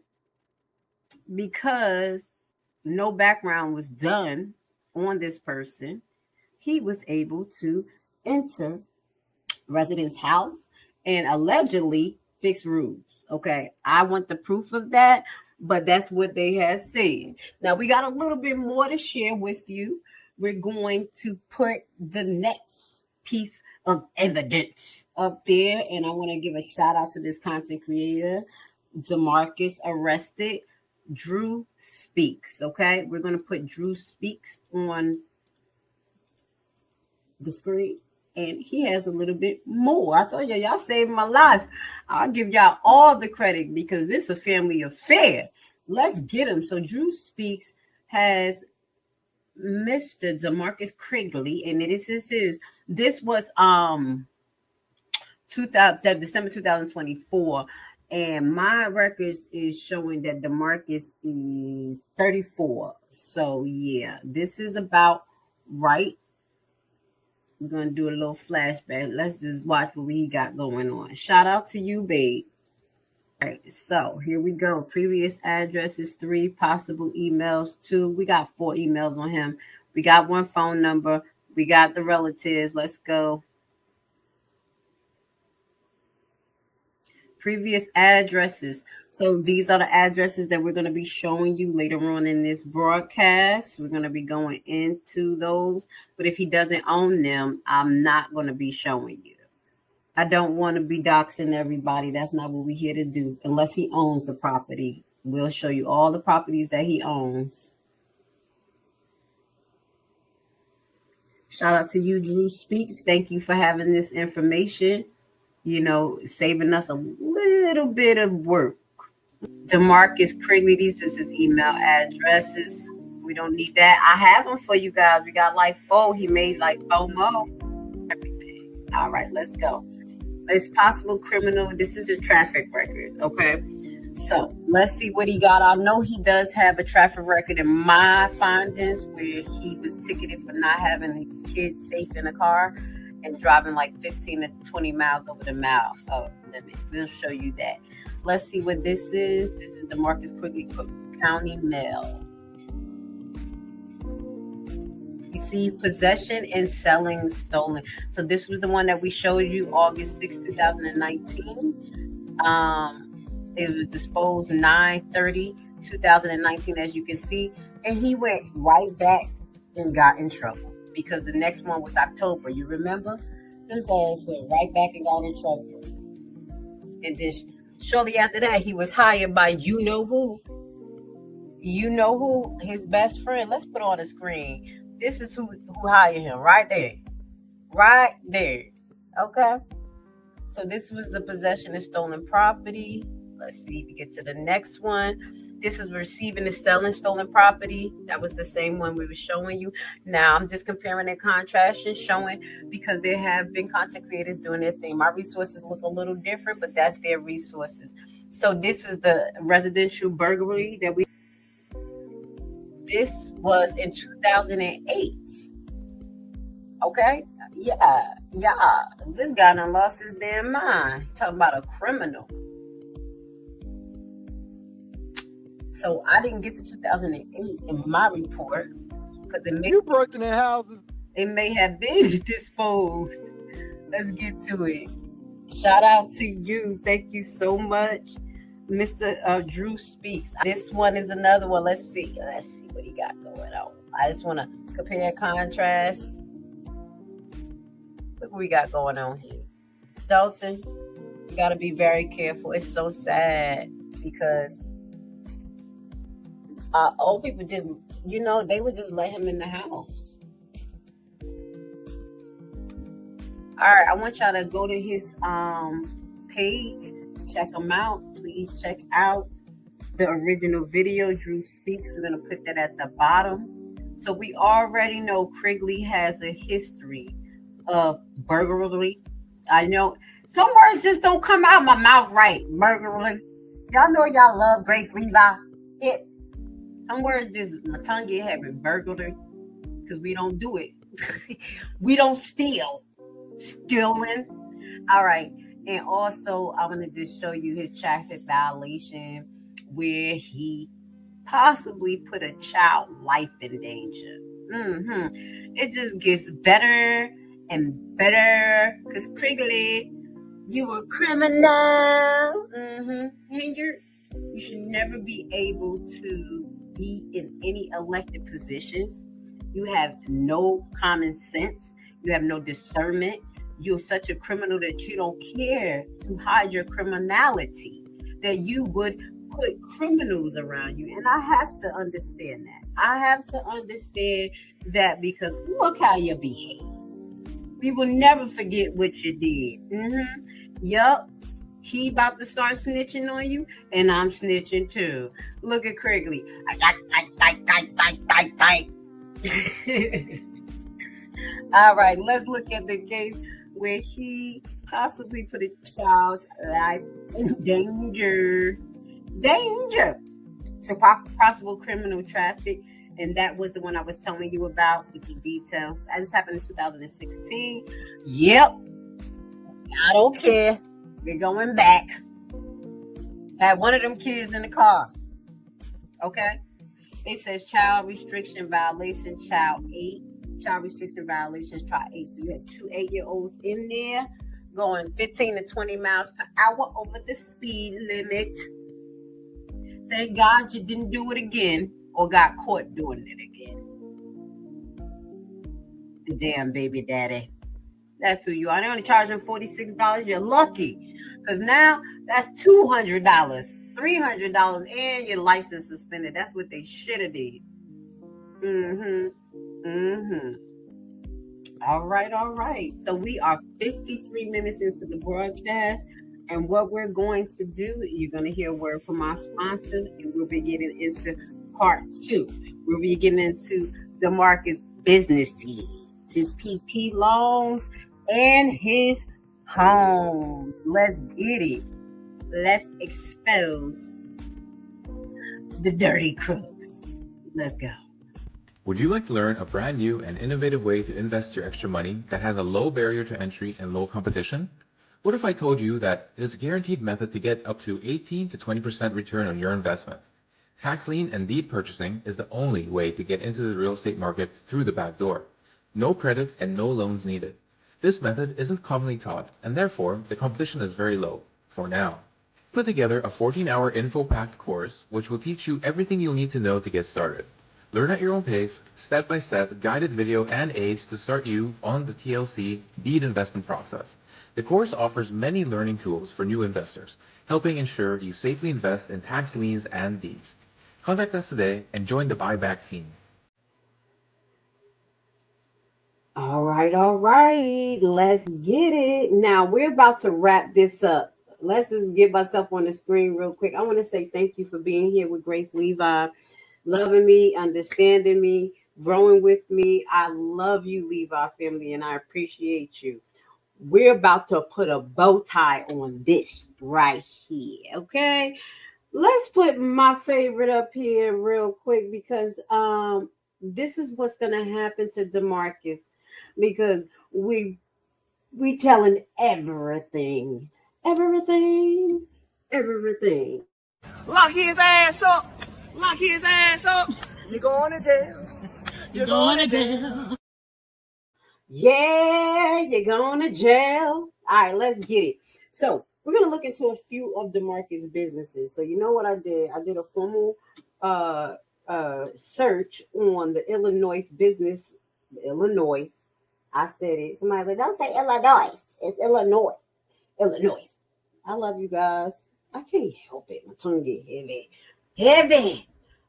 because no background was done on this person, he was able to enter resident's house and allegedly fix roofs. Okay, I want the proof of that, but that's what they have said. Now we got a little bit more to share with you. We're going to put the next piece of evidence up there, and I want to give a shout out to this content creator, DeMarkus Arrested. Drew Speaks. Okay, we're going to put Drew Speaks on the screen, and he has a little bit more. I told you, y'all saved my life. I'll give y'all all the credit because this is a family affair. Let's get him. So Drew Speaks has Mr. DeMarkus Criggley, and this was December 2024. And my records is showing that DeMarkus is 34. So yeah, this is about right. We're going to do a little flashback. Let's just watch what we got going on. Shout out to you, babe. All right, so here we go. Previous addresses, 3 possible emails, 2. We got 4 emails on him. We got 1 phone number. We got the relatives. Let's go. Previous addresses. So these are the addresses that we're going to be showing you later on in this broadcast. We're going to be going into those. But if he doesn't own them, I'm not going to be showing you. I don't want to be doxing everybody. That's not what we're here to do. Unless he owns the property. We'll show you all the properties that he owns. Shout out to you, Drew Speaks. Thank you for having this information. You know, saving us a little bit of work. DeMarkus Criggley, these is his email addresses. We don't need that. I have them for you guys. We got like 4. He made like 4 more. Everything. All right, let's go. It's possible criminal. This is the traffic record. Okay. So let's see what he got. I know he does have a traffic record in my findings where he was ticketed for not having his kids safe in a car and driving like 15 to 20 miles over the mile limit. We'll show you that. Let's see what this is. This is the DeMarkus Criggley Cook County Mail. You see possession and selling stolen. So this was the one that we showed you August 6, 2019. It was disposed 9/30/2019, as you can see. And he went right back and got in trouble. Because the next one was October. You remember? His ass went right back and got in trouble. And then shortly after that, he was hired by you know who. You know who? His best friend. Let's put on the screen. This is who hired him right there. Right there. Okay? So this was the possession of stolen property. Let's see if we get to the next one. This is receiving and selling stolen property. That was the same one we were showing you. Now I'm just comparing and contrasting, showing because there have been content creators doing their thing. My resources look a little different, but that's their resources. So this is the residential burglary that this was in 2008. Okay? Yeah. This guy done lost his damn mind. Talking about a criminal. So I didn't get to 2008 in my report because you broke in their houses. It may have been disposed. Let's get to it. Shout out to you. Thank you so much, Mr. Drew Speaks. This one is another one. Let's see what he got going on. I just want to compare and contrast. Look what we got going on here. Dolton, you got to be very careful. It's so sad because old people just, they would just let him in the house. All right, I want y'all to go to his page, check him out. Please check out the original video, Drew Speaks. We're going to put that at the bottom. So we already know Criggley has a history of burglary. I know some words just don't come out my mouth right. Burglary. Y'all know y'all love Grace Levi. Some words just, my tongue get heavy. Burglary. Because we don't do it. We don't steal. Stealing. All right. And also, I'm going to just show you his traffic violation where he possibly put a child life in danger. It just gets better and better. Because Criggley, you a criminal. Henyard, you should never be able to be in any elected positions. You have no common sense. You have no discernment. You're such a criminal that you don't care to hide your criminality, that you would put criminals around you. And I have to understand that. I have to understand that because look how you behave. We will never forget what you did. Yup. He about to start snitching on you, and I'm snitching too. Look at Criggley. All right, let's look at the case where he possibly put a child's life in danger. So possible criminal traffic, and that was the one I was telling you about with the details. This happened in 2016. Yep. I don't care. We're going back. Had one of them kids in the car. Okay? It says child restriction violation, child 8. Child restriction violations, child 8. So you had 2 8-year-olds in there going 15 to 20 miles per hour over the speed limit. Thank God you didn't do it again or got caught doing it again. The damn baby daddy. That's who you are. They only charge them $46. You're lucky. Because now that's $200, $300, and your license suspended. That's what they should have did. All right. So we are 53 minutes into the broadcast. And what we're going to do, you're going to hear a word from our sponsors, and we'll be getting into part 2. We'll be getting into DeMarkus businesses, his PP loans, and his home. Let's get it. Let's expose the dirty crooks. Let's go. Would you like to learn a brand new and innovative way to invest your extra money that has a low barrier to entry and low competition? What if I told you that it is a guaranteed method to get up to 18 to 20% return on your investment? Tax lien and deed purchasing is the only way to get into the real estate market through the back door. No credit and no loans needed. This method isn't commonly taught, and therefore the competition is very low, for now. Put together a 14-hour info-packed course which will teach you everything you'll need to know to get started. Learn at your own pace, step-by-step guided video and aids to start you on the TLC deed investment process. The course offers many learning tools for new investors, helping ensure you safely invest in tax liens and deeds. Contact us today and join the buyback team. All right. Let's get it. Now, we're about to wrap this up. Let's just get myself on the screen real quick. I want to say thank you for being here with GRACLEVI, loving me, understanding me, growing with me. I love you, Levi family, and I appreciate you. We're about to put a bow tie on this right here, okay? Let's put my favorite up here real quick because this is what's going to happen to DeMarkus because we telling everything. Lock his ass up. You're going to jail. Yeah, you're going to jail. All right, let's get it. So we're going to look into a few of DeMarkus businesses. So you know what I did? I did a formal search on the Illinois business. Illinois. I said it. Somebody's like, don't say Illinois. It's Illinois. I love you guys. I can't help it. My tongue get heavy.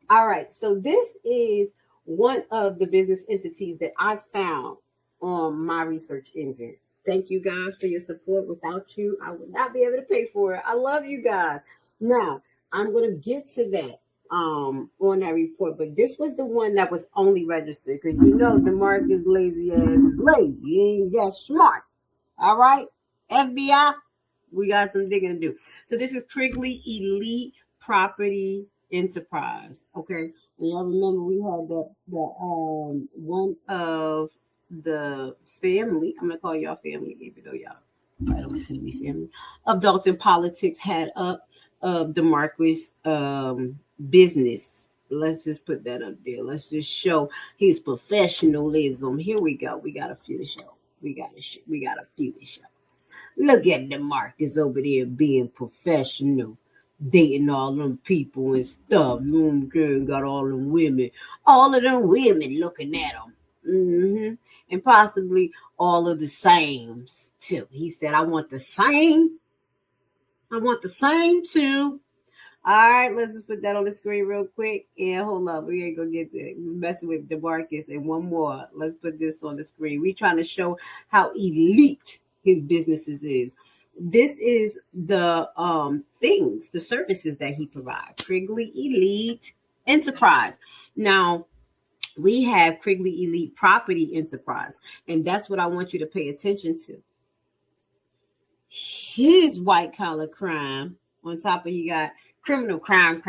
All right. So this is one of the business entities that I found on my research engine. Thank you guys for your support. Without you, I would not be able to pay for it. I love you guys. Now, I'm going to get to that on that report, but this was the one that was only registered because you know DeMarkus lazy ass is lazy. He ain't that smart. All right, FBI, we got some digging to do. So this is Criggley Elite Property Enterprise. Okay, and y'all remember we had the one of the family. I'm gonna call y'all family, even though y'all don't listen to me. Family of Dolton Politics had up DeMarkus business. Let's just put that up there. Let's just show his professionalism. Here we go. We got a few to show. We got a few to show. Look at DeMarkus over there being professional, dating all them people and stuff. Got all them women, looking at him, and possibly all of the sames too. He said, "I want the same. I want the same too." All right, let's just put that on the screen real quick. And hold up, we ain't gonna get there. We're messing with DeMarkus. And one more. Let's put this on the screen. We're trying to show how elite his businesses is. This is the the services that he provides. Criggley Elite Enterprise. Now, we have Criggley Elite Property Enterprise, and that's what I want you to pay attention to. His white collar crime. On top of, you got criminal crime,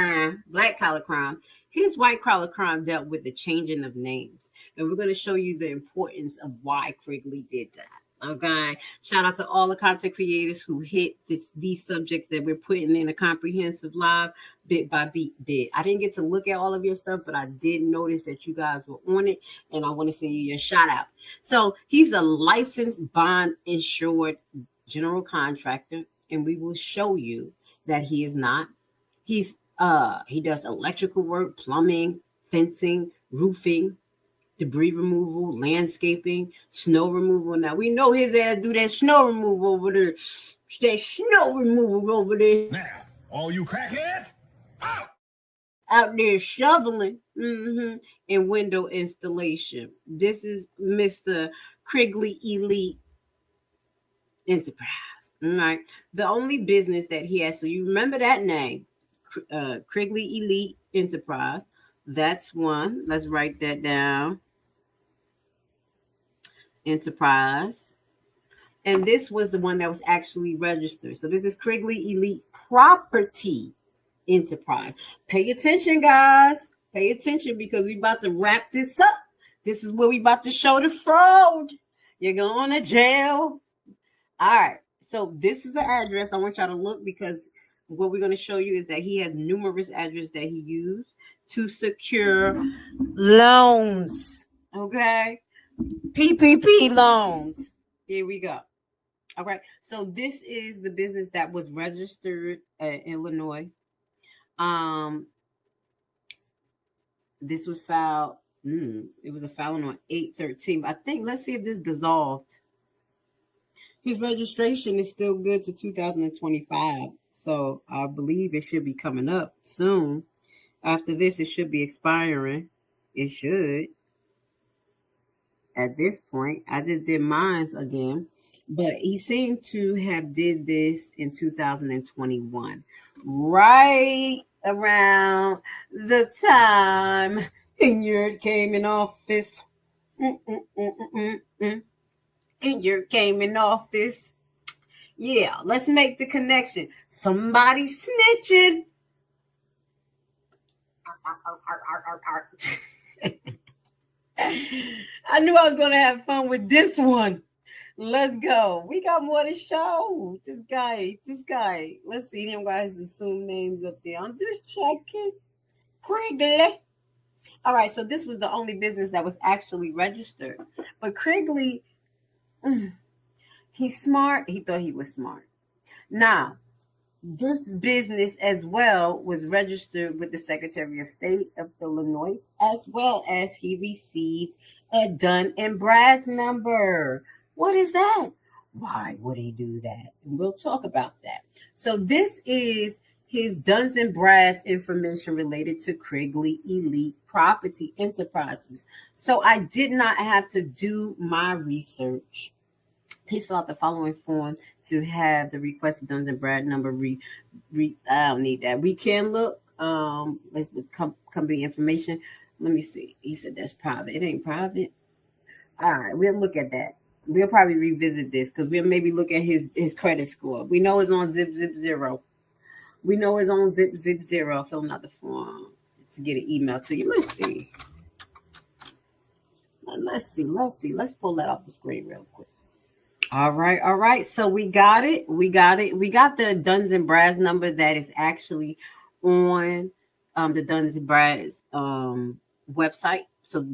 black collar crime. His white collar crime dealt with the changing of names. And we're going to show you the importance of why Criggley did that. Okay. Shout out to all the content creators who hit these subjects that we're putting in a comprehensive live bit by bit. I didn't get to look at all of your stuff, but I did notice that you guys were on it, and I want to send you your shout out. So he's a licensed bond insured general contractor, and we will show you that he is not. He does electrical work, plumbing, fencing, roofing, debris removal, landscaping, snow removal. Now we know his ass do that snow removal over there. Now, all you crackheads, out there shoveling, and window installation. This is Mr. Criggley Elite Enterprise. All right. The only business that he has, so you remember that name, Criggley Elite Enterprise. That's one. Let's write that down. Enterprise. And this was the one that was actually registered. So this is Criggley Elite Property Enterprise. Pay attention, guys. Pay attention, because we about to wrap this up. This is where we about to show the fraud. You're going to jail. All right. So this is the address. I want y'all to look, because what we're going to show you is that he has numerous addresses that he used to secure loans. Okay. PPP loans. Here we go. All right. So this is the business that was registered in Illinois. This was filed. It was a filing on 8/13. I think, let's see if this dissolved. His registration is still good to 2025. So I believe it should be coming up soon. After this, it should be expiring. It should. At this point, I just did mine again. But he seemed to have did this in 2021. Right around the time Henyard came in office. Henyard came in office. Yeah, let's make the connection. Somebody snitching. I knew I was going to have fun with this one. Let's go. We got more to show. This guy. Let's see them guys assume names up there. I'm just checking. Criggley. All right, so this was the only business that was actually registered. But Criggley, he's smart. He thought he was smart. Now, this business as well was registered with the Secretary of State of Illinois, as well as he received a Dun and Brad's number. What is that? Why would he do that? And we'll talk about that. So this is his Duns and Brad's information related to Criggley Elite Property Enterprises. So I did not have to do my research. Please fill out the following form to have the requested Duns and Brad number. I don't need that. We can look. Let's look company information. Let me see. He said that's private. It ain't private. All right, we'll look at that. We'll probably revisit this because we'll maybe look at his credit score. We know it's on zip 0. We know it's on zip 0. Filling out the form to get an email to you. Let's see. Let's pull that off the screen real quick. All right. So we got it. We got the Duns and Brad's number that is actually on the Duns and Brad's website. So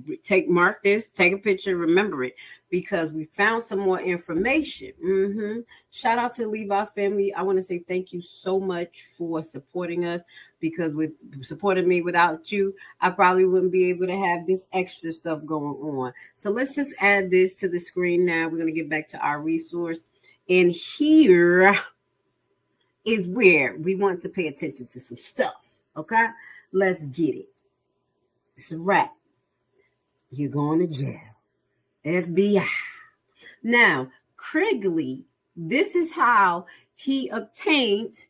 mark this, take a picture, remember it, because we found some more information. Shout out to the Levi family. I want to say thank you so much for supporting us, because with supporting me, without you, I probably wouldn't be able to have this extra stuff going on. So let's just add this to the screen now. We're going to get back to our resource. And here is where we want to pay attention to some stuff. Okay, let's get it. It's a wrap. You're going to jail. FBI. Now, Criggley, this is how he obtained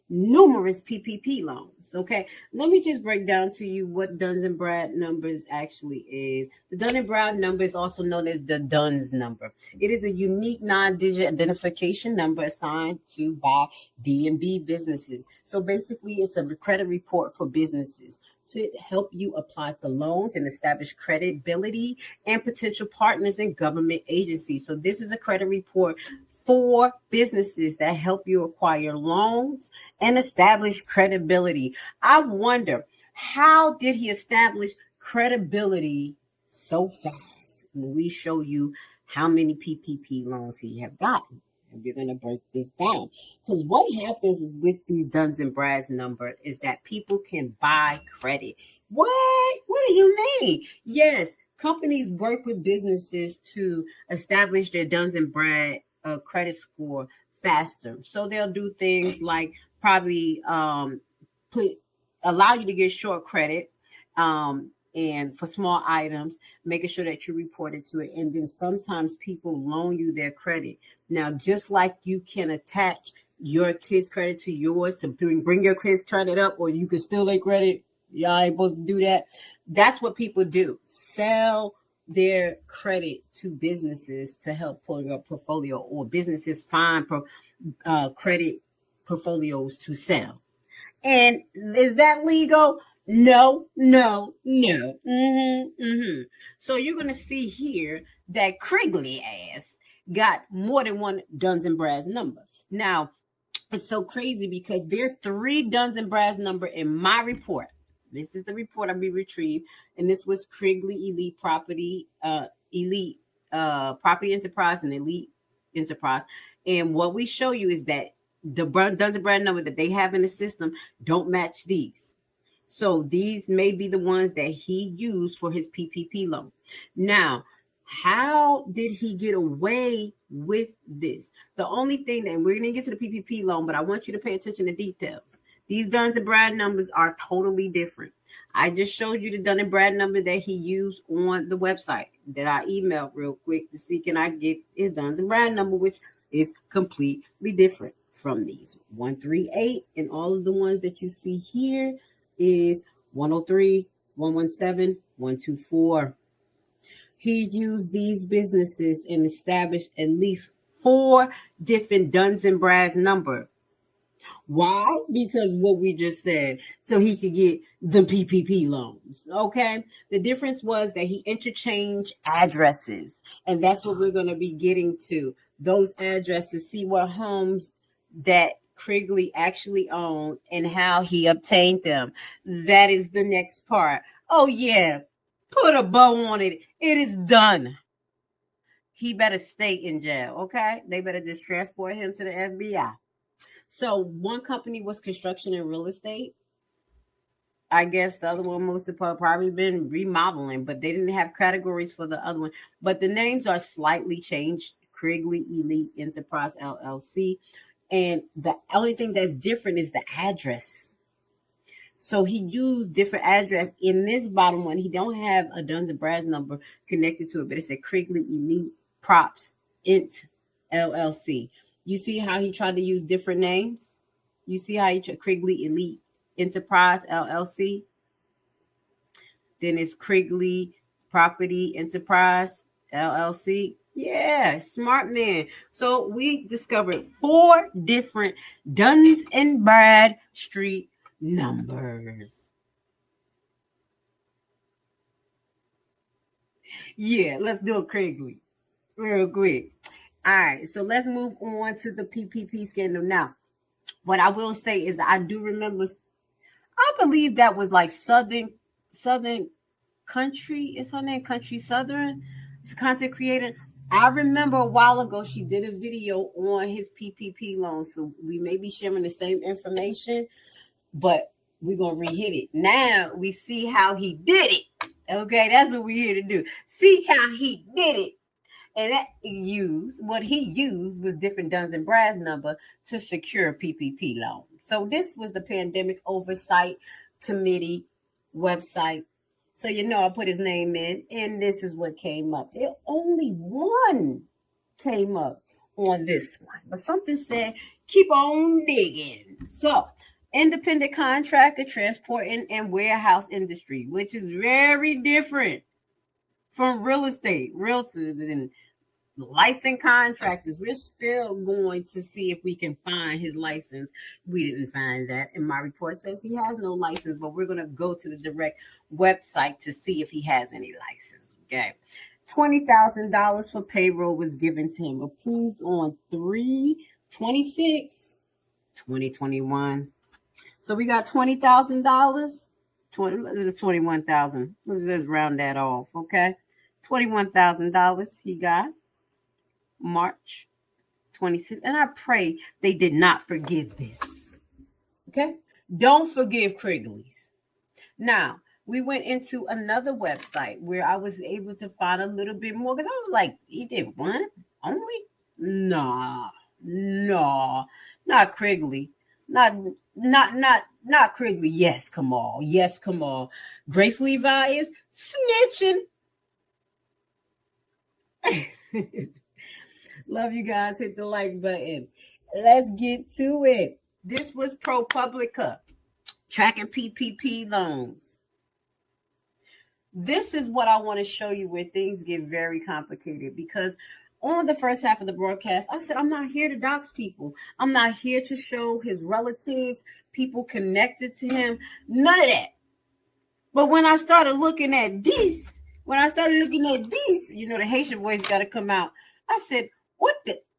numerous PPP loans. Okay, let me just break down to you what Duns and Brad numbers actually is. The Dun and Brad number is also known as the Duns number. It is a unique non-digit identification number assigned to by D&B businesses. So basically, it's a credit report for businesses to help you apply for loans and establish credibility and potential partners in government agencies. So this is a credit report for businesses that help you acquire loans and establish credibility. I wonder, how did he establish credibility so fast? And we show you how many PPP loans he have gotten. And we're going to break this down. Because what happens is with these Duns and Brads number is that people can buy credit. What? What do you mean? Yes, companies work with businesses to establish their Duns and Brad credit score faster. So they'll do things like probably allow you to get short credit and for small items, making sure that you report it to it. And then sometimes people loan you their credit. Now, just like you can attach your kid's credit to yours to bring your kid's credit up, or you can steal their credit. Y'all ain't supposed to do that. That's what people do. Sell their credit to businesses to help pull your portfolio, or businesses find credit portfolios to sell. And is that legal? No. So you're going to see here that Criggley ass got more than one Duns and Brads number. Now, it's so crazy because there are 3 Duns and Brads number in my report. This is the report I retrieved, and this was Criggley Elite Property, Property Enterprise, and Elite Enterprise. And what we show you is that the Duns and Brad number that they have in the system don't match these. So these may be the ones that he used for his PPP loan. Now, how did he get away with this? The only thing that we're going to get to the PPP loan, but I want you to pay attention to details. These Duns and Brad numbers are totally different. I just showed you the Dun and Brad number that he used on the website that I emailed real quick to see can I get his Duns and Brad number, which is completely different from these. 138 and all of the ones that you see here is 103, 117, 124. He used these businesses and established at least 4 different Duns and Brads number. Why? Because what we just said, so he could get the PPP loans. Okay. The difference was that he interchanged addresses, and that's what we're going to be getting to. Those addresses, see what homes that Criggley actually owns and how he obtained them. That is the next part. Oh yeah, put a bow on it. It is done. He better stay in jail. Okay. They better just transport him to the FBI. So one company was construction and real estate. I guess the other one must have probably been remodeling, but they didn't have categories for the other one. But the names are slightly changed. Criggley Elite Enterprise LLC. And the only thing that's different is the address. So he used different address. In this bottom one, he don't have a Duns and Brads number connected to it, but it said Criggley Elite Props Int LLC. You see how he tried to use different names? You see how he tried Criggley Elite Enterprise LLC? Then it's Criggley Property Enterprise LLC. Yeah, smart man. So we discovered 4 different Duns and Brad Street numbers. Yeah, let's do a Criggley real quick. All right, so let's move on to the PPP scandal. Now, what I will say is that I do remember, I believe that was like Southern Country, is her name Country Southern? It's a content creator. I remember a while ago she did a video on his PPP loan. So we may be sharing the same information, but we're going to re-hit it. Now we see how he did it. Okay, that's what we're here to do. See how he did it. And what he used was different Duns and Brads number to secure PPP loan. So this was the Pandemic Oversight Committee website. So I put his name in, and this is what came up. Only one came up on this one, but something said, keep on digging. So, independent contractor, transporting, and warehouse industry, which is very different from real estate, realtors, and licensed contractors. We're still going to see if we can find his license. We didn't find that, and my report says he has no license, but we're going to go to the direct website to see if he has any license. Okay, $20,000 for payroll was given to him, approved on 3/26/2021. So we got $20,000. This is $21,000. Let's just round that off. Okay, $21,000 he got. March 26th. And I pray they did not forgive this. Okay? Don't forgive Criggley's. Now, we went into another website where I was able to find a little bit more because I was like, he did one only? Nah, not Criggley. Not Criggley. Yes, come on. GRACLEVI is snitching. Love you guys. Hit the like button. Let's get to it. This was ProPublica tracking PPP loans. This is what I want to show you where things get very complicated, because on the first half of the broadcast, I said, I'm not here to dox people. I'm not here to show his relatives, people connected to him. None of that. But when I started looking at this, the Haitian voice got to come out. I said,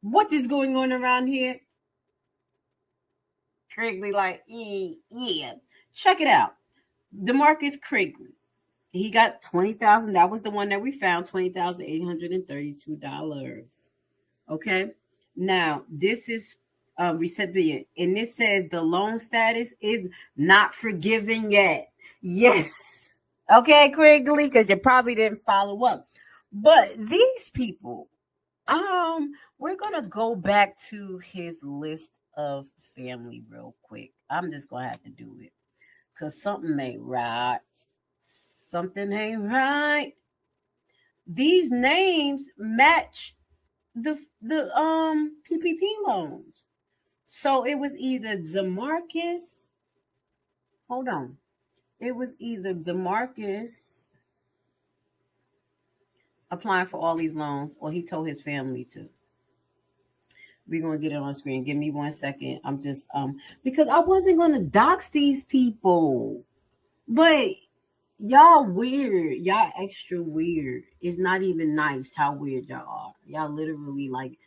what is going on around here? Criggley like, yeah. Check it out. DeMarkus Criggley. He got $20,000. That was the one that we found, $20,832. Okay. Now, this is recipient, and it says the loan status is not forgiven yet. Yes. Okay, Criggley, because you probably didn't follow up. But these people, we're gonna go back to his list of family real quick. I'm just gonna have to do it because something ain't right. Something ain't right. These names match the PPP loans. So it was either DeMarkus. Hold on. It was either DeMarkus applying for all these loans, or he told his family to. We're gonna get it on screen. Give me 1 second. I'm just because I wasn't gonna dox these people, but y'all weird. Y'all extra weird. It's not even nice how weird y'all are. Y'all literally like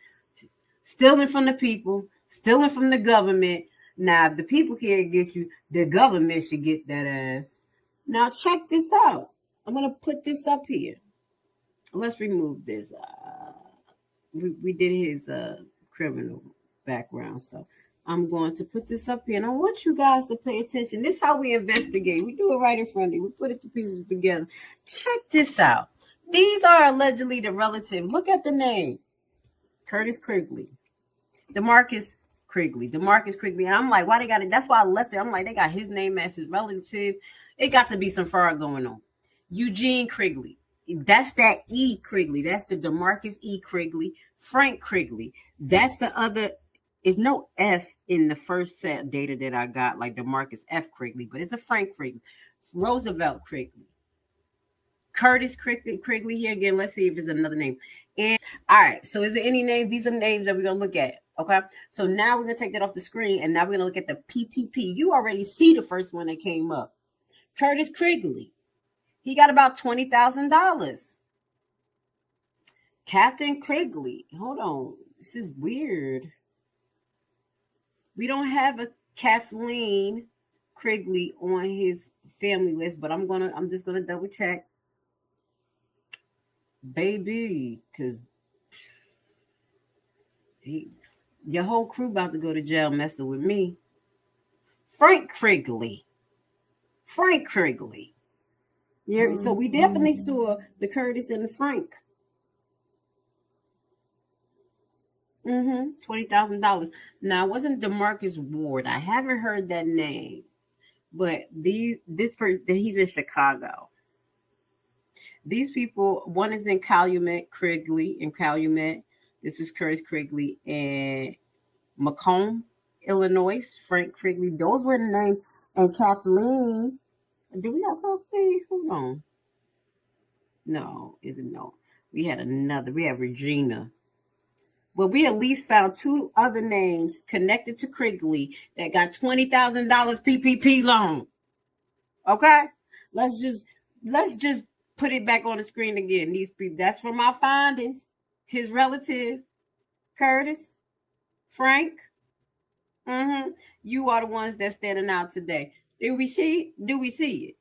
stealing from the people, stealing from the government. Now, if the people can't get you, the government should get that ass. Now, check this out. I'm gonna put this up here. Let's remove this. We did his criminal background, so I'm going to put this up here, and I want you guys to pay attention. This is how we investigate. We do it right in front of you. We put the pieces together. Check this out. These are allegedly the relative. Look at the name. Curtis Criggley. DeMarkus Criggley. And I'm like, why they got it? That's why I left it. I'm like, they got his name as his relative. It got to be some fraud going on. Eugene Criggley. That's that E. Criggley. That's the DeMarkus E. Criggley. Frank Criggley. That's the other. There's no F in the first set of data that I got, like DeMarkus F. Criggley, but it's a Frank Criggley. Roosevelt Criggley. Curtis Criggley here again. Let's see if it's another name. And all right, so is there any names? These are names that we're gonna look at. Okay, so now we're gonna take that off the screen, and now we're gonna look at the PPP. You already see the first one that came up. Curtis Criggley. He got about $20,000. Catherine Criggley. Hold on, this is weird. We don't have a Kathleen Criggley on his family list, but I'm just gonna double check. baby, because your whole crew about to go to jail messing with me. Frank Criggley. Yeah, so we definitely saw the Curtis and the Frank. $20,000. Now, it wasn't DeMarkus Ward. I haven't heard that name, but this person, he's in Chicago. These people, one is in Calumet, Calumet. This is Curtis Criggley and Macomb, Illinois. Frank Criggley. Those were the names. And Kathleen. Do we have Kathleen? Hold on. No, isn't no. We had another. We have Regina. Well, we at least found two other names connected to Criggley that got $20,000 PPP loan. Okay, let's just put it back on the screen again. These people. That's from our findings. His relative, Curtis, Frank. You are the ones that's standing out today. Do we see it?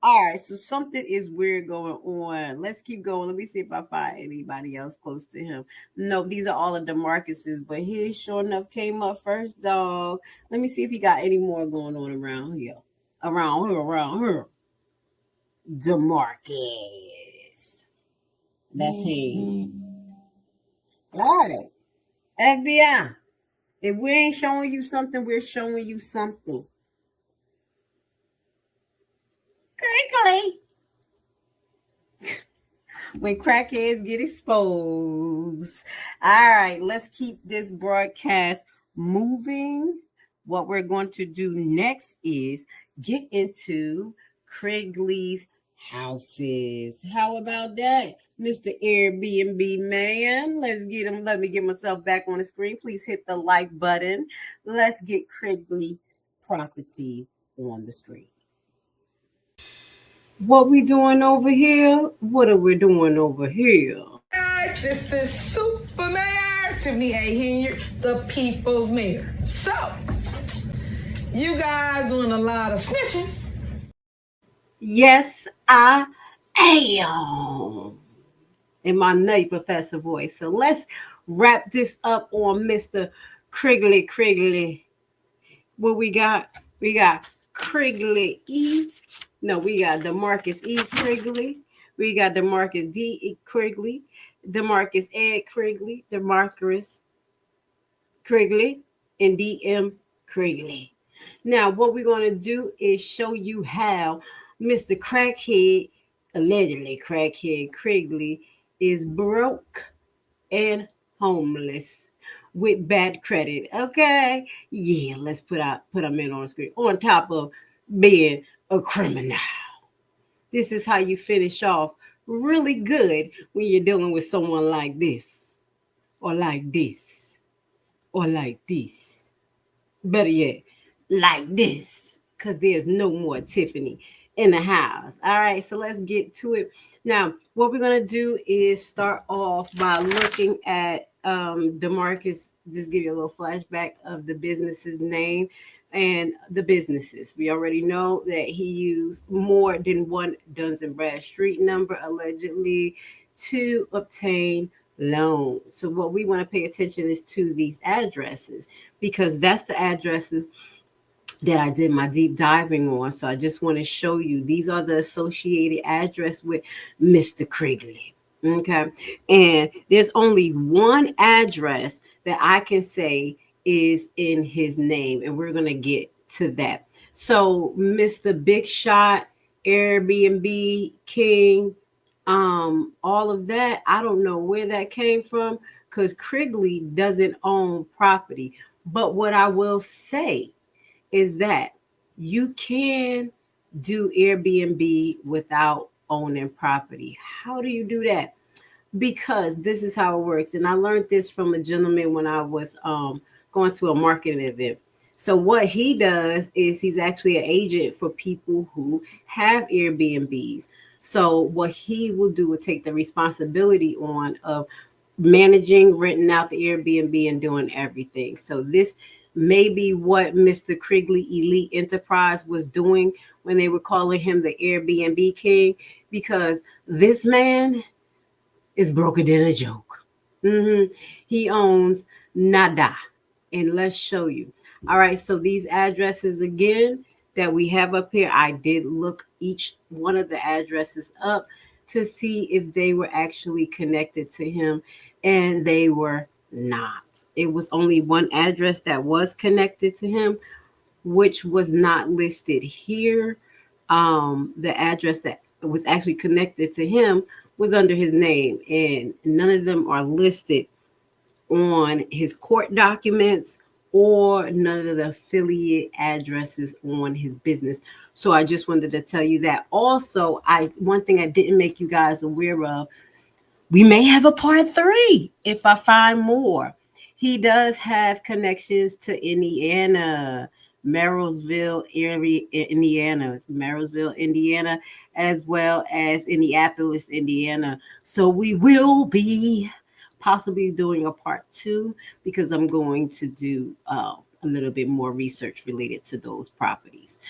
All right, so something is weird going on. Let's keep going. Let me see if I find anybody else close to him. No, these are all of DeMarkus's, but his sure enough came up first, dog. Let me see if he got any more going on around here. Around here. DeMarkus. That's his. All right. FBI. If we ain't showing you something, we're showing you something. Crinkly. When crackheads get exposed. All right, let's keep this broadcast moving. What we're going to do next is get into Criggley's houses. How about that, Mr. Airbnb man? Let's get him. Let me get myself back on the screen. Please hit the like button. Let's get Criggley's property on the screen. What we doing over here? What are we doing over here? Guys, this is Super Mayor Tiffany Henyard, the people's mayor. So, you guys doing a lot of snitching? Yes, I am. In my nutty professor voice. So let's wrap this up on Mr. Criggley. What we got? We got Criggley E. No, we got DeMarkus E. Criggley. We got DeMarkus D. E. Criggley. DeMarkus Ed Criggley. DeMarkus Criggley. And D.M. Criggley. Now, what we're going to do is show you how Mr. Crackhead, allegedly Crackhead Criggley, is broke and homeless with bad credit. Okay? Yeah, let's put him in on the screen. On top of being a criminal. This is how you finish off really good when you're dealing with someone like this, or like this, or like this. Better yet, like this, because there's no more Tiffany in the house. All right, so let's get to it. Now, what we're going to do is start off by looking at DeMarkus. Just give you a little flashback of the business's name and the businesses. We already know that he used more than one Duns and Bradstreet number allegedly to obtain loans. So what we want to pay attention is to these addresses, because that's the addresses that I did my deep diving on. So I just want to show you, these are the associated address with Mr. Criggley. Okay. And there's only one address that I can say is in his name, and we're going to get to that. So Mr. Big Shot, Airbnb King, all of that, I don't know where that came from, because Criggley doesn't own property. But what I will say is that you can do Airbnb without owning property. How do you do that? Because this is how it works. And I learned this from a gentleman when I was going to a marketing event. So what he does is he's actually an agent for people who have Airbnbs. So what he will do is take the responsibility on of managing, renting out the Airbnb and doing everything. So this may be what Mr. Criggley Elite Enterprise was doing when they were calling him the Airbnb King, because this man is broker than a joke. He owns nada. And let's show you. All right, so these addresses again that we have up here, I did look each one of the addresses up to see if they were actually connected to him, and they were not. It was only one address that was connected to him, which was not listed here. The address that was actually connected to him was under his name, and none of them are listed on his court documents or none of the affiliate addresses on his business. So I just wanted to tell you that. Also, one thing I didn't make you guys aware of, we may have a part 3 if I find more. He does have connections to Indiana, Merrillsville area, Indiana. It's Merrillsville, Indiana, as well as Indianapolis, Indiana. So we will be possibly doing a part 2 because I'm going to do a little bit more research related to those properties.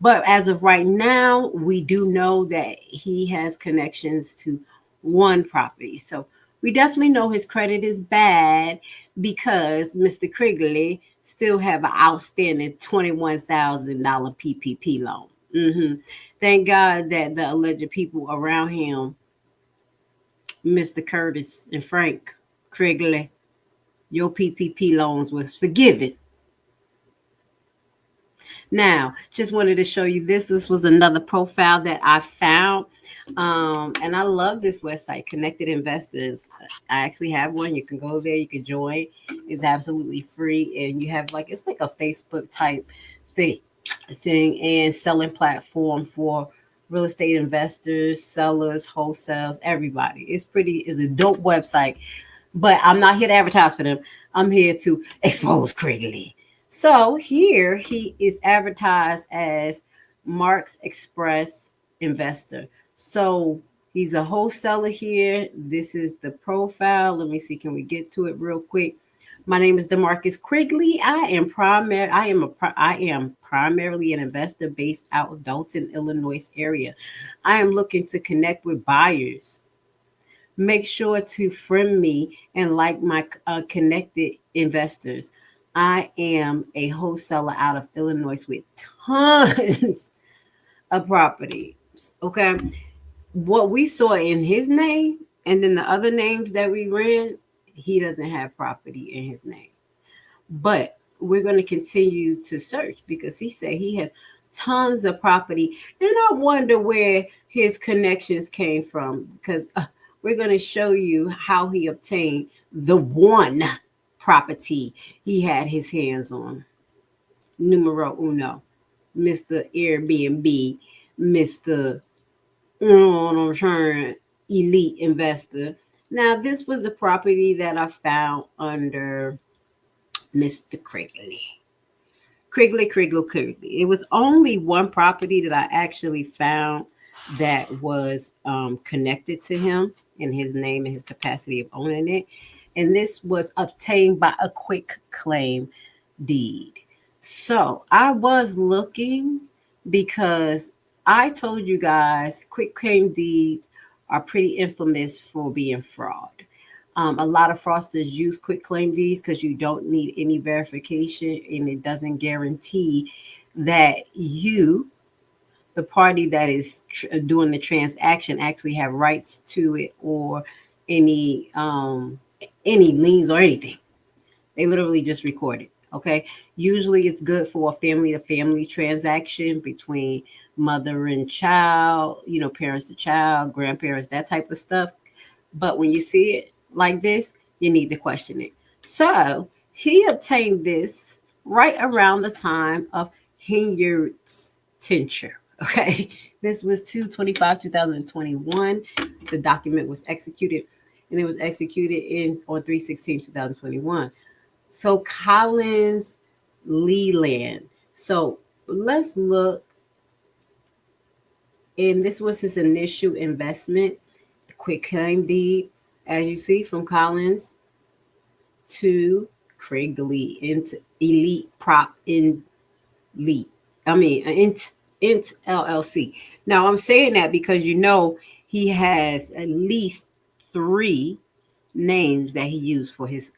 But as of right now, we do know that he has connections to one property. So we definitely know his credit is bad because Mr. Criggley still have an outstanding $21,000 PPP loan. Thank God that the alleged people around him, Mr. Curtis and Frank Criggley, your PPP loans was forgiven. Now, just wanted to show you this. This was another profile that I found. And I love this website, Connected Investors. I actually have one. You can go there, you can join. It's absolutely free. And you have it's like a Facebook type thing and selling platform for real estate investors, sellers, wholesales, everybody. It's a dope website. But I'm not here to advertise for them. I'm here to expose Criggley. So here he is advertised as Marks Express Investor. So he's a wholesaler here. This is the profile. Let me see. Can we get to it real quick? My name is DeMarkus Criggley. I am primarily an investor based out of Dolton, Illinois area. I am looking to connect with buyers. Make sure to friend me and like my connected investors. I am a wholesaler out of Illinois with tons of property. Okay. What we saw in his name and then the other names that we ran, he doesn't have property in his name. But we're going to continue to search because he said he has tons of property. And I wonder where his connections came from because we're going to show you how he obtained the one property he had his hands on. Numero uno, Mr. Airbnb, Mr. Elite Investor. Now, this was the property that I found under Mr. Criggley. Criggley. It was only one property that I actually found that was connected to him in his name and his capacity of owning it. And this was obtained by a quick claim deed. So I was looking because I told you guys quick claim deeds are pretty infamous for being fraud. A lot of fraudsters use quick claim deeds because you don't need any verification and it doesn't guarantee that you, the party that is doing the transaction, actually have rights to it or any liens or anything. They literally just record it. Okay. Usually it's good for a family to family transaction between mother and child, parents to child, grandparents, that type of stuff. But when you see it like this, you need to question it. So he obtained this right around the time of Henyard's tenure. Okay. This was 2/25/2021. The document was executed and it was executed on 3/16/2021. So Collins Leland. So let's look. And this was his initial investment, quick claim deed, as you see, from Collins to Criggley into Elite Prop Int LLC. Now I'm saying that because he has at least 3 names that he used for his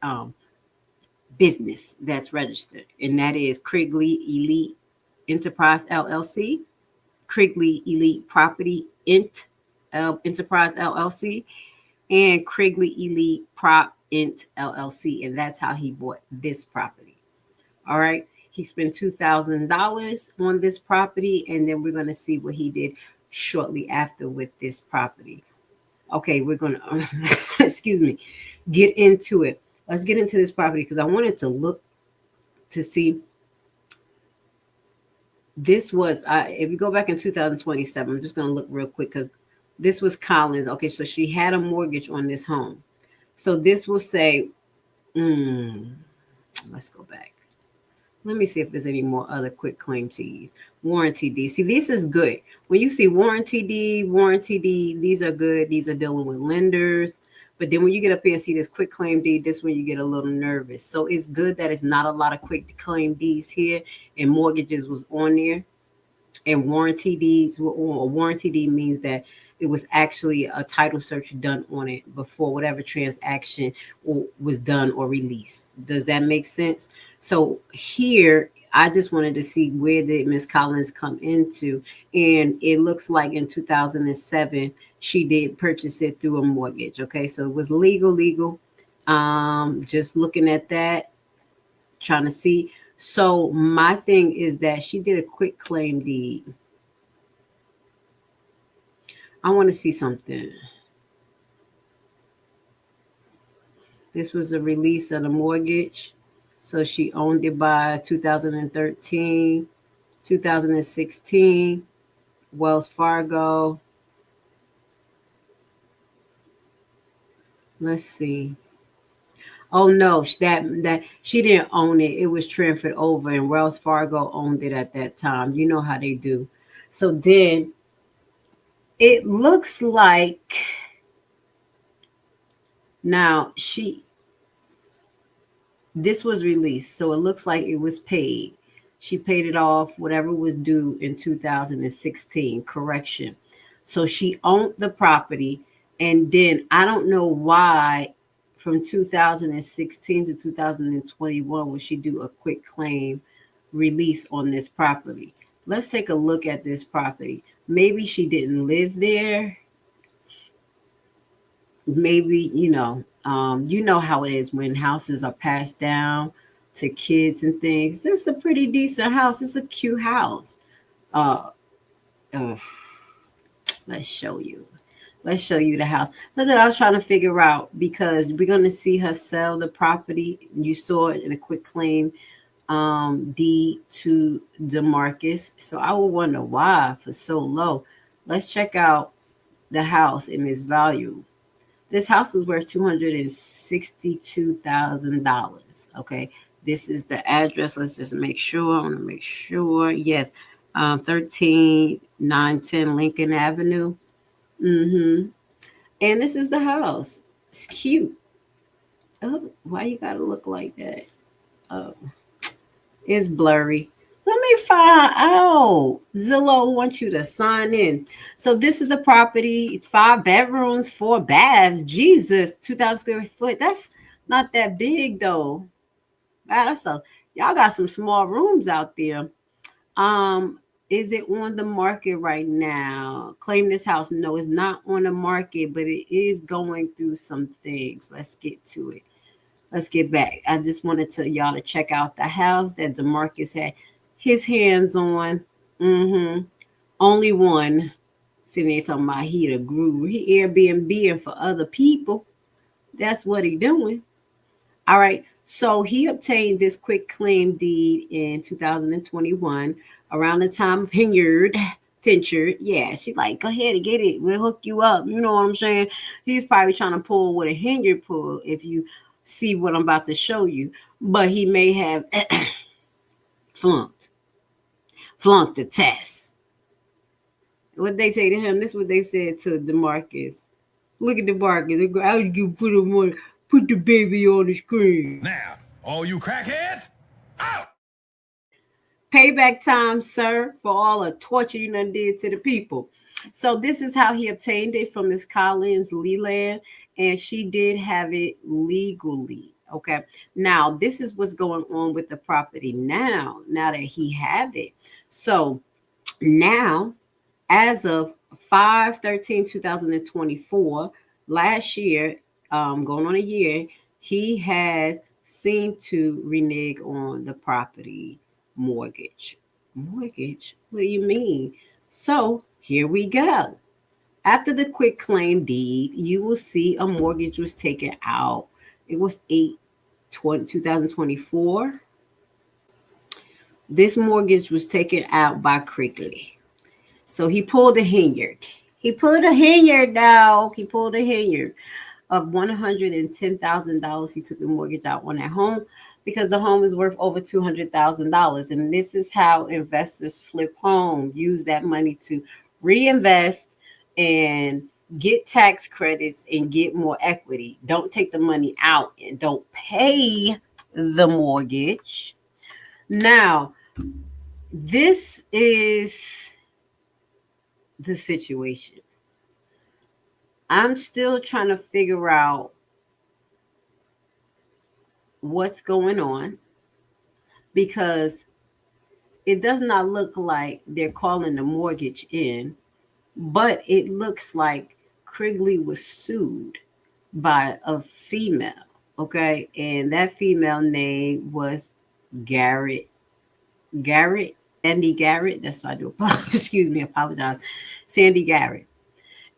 business that's registered, and that is Criggley Elite Enterprise LLC, Criggley Elite Property Enterprise LLC, and Criggley Elite Prop Int LLC, and that's how he bought this property. All right, he spent $2,000 on this property, and then we're going to see what he did shortly after with this property. Okay, we're going to excuse me, get into it. Let's get into this property because I wanted to look to see. This was if you go back in 2027, I'm just going to look real quick because this was Collins. Okay, so she had a mortgage on this home. So this will say, let's go back. Let me see if there's any more other quick claim deed. Warranty deed. See, this is good. When you see warranty deed, these are good. These are dealing with lenders. But then when you get up here and see this quick claim deed, this when you get a little nervous. So it's good that it's not a lot of quick claim deeds here, and mortgages was on there, and warranty deeds were on. A warranty deed means that it was actually a title search done on it before whatever transaction was done or released. Does that make sense? So here, I just wanted to see where did Miss Collins come into, and it looks like in 2007 she did purchase it through a mortgage. Okay, so it was legal. Just looking at that, trying to see. So my thing is that she did a quick claim deed. I want to see something. This was a release of the mortgage. So she owned it by 2013, 2016, Wells Fargo. Let's see. Oh no, that she didn't own it. It was transferred over, and Wells Fargo owned it at that time. You know how they do. So then it looks like now this was released. So it looks like it was paid. She paid it off, whatever was due in 2016, correction. So she owned the property. And then I don't know why from 2016 to 2021 would she do a quick claim release on this property. Let's take a look at this property. Maybe she didn't live there. Maybe, you know how it is when houses are passed down to kids and things. This is a pretty decent house. It's a cute house. Let's show you. Let's show you the house. That's what I was trying to figure out, because we're going to see her sell the property. You saw it in a quick claim deed to DeMarkus. So I would wonder why for so low. Let's check out the house and its value. This house was worth $262,000. Okay, this is the address. Let's just make sure. I want to make sure. Yes, 13910 Lincoln Avenue. And this is the house. It's cute. Oh, why you gotta look like that? Oh, it's blurry. Let me find out. Zillow wants you to sign in. So this is the property. 5 bedrooms, 4 baths. Jesus, 2,000 square foot. That's not that big though. Wow, y'all got some small rooms out there. Is it on the market right now? Claim this house. No, it's not on the market, but it is going through some things. Let's get to it. Let's get back. I just wanted to y'all to check out the house that DeMarkus had his hands on. Only one. See, they talking about he the guru. He Airbnb for other people. That's what he doing. All right. So he obtained this quick claim deed in 2021. Around the time of Henyard, tenure. Yeah, she like, go ahead and get it. We'll hook you up. You know what I'm saying? He's probably trying to pull what a Henyard pull if you see what I'm about to show you. But he may have flunked the test. What they say to him, this is what they said to DeMarkus. Look at DeMarkus. I was going to put the baby on the screen. Now, all you crackheads, out! Payback time, sir, for all the torture you done did to the people. So this is how he obtained it from Miss Collins Leland. and she did have it legally. Okay. Now, this is what's going on with the property now that he have it. So now, as of 5/13/2024, last year, going on a year, he has seemed to renege on the property mortgage. Mortgage? What do you mean? So here we go. After the quit claim deed, you will see a mortgage was taken out. It was 8/2024. This mortgage was taken out by Criggley. So he pulled a Henyard. He pulled a Henyard now. He pulled a Henyard of $110,000. He took the mortgage out on that home because the home is worth over $200,000. And this is how investors flip home, use that money to reinvest and get tax credits and get more equity. Don't take the money out and don't pay the mortgage. Now, this is the situation. I'm still trying to figure out what's going on because it does not look like they're calling the mortgage in, but it looks like Criggley was sued by a female, okay? And that female name was Sandy Garrett. That's what I do. Excuse me, apologize. Sandy Garrett.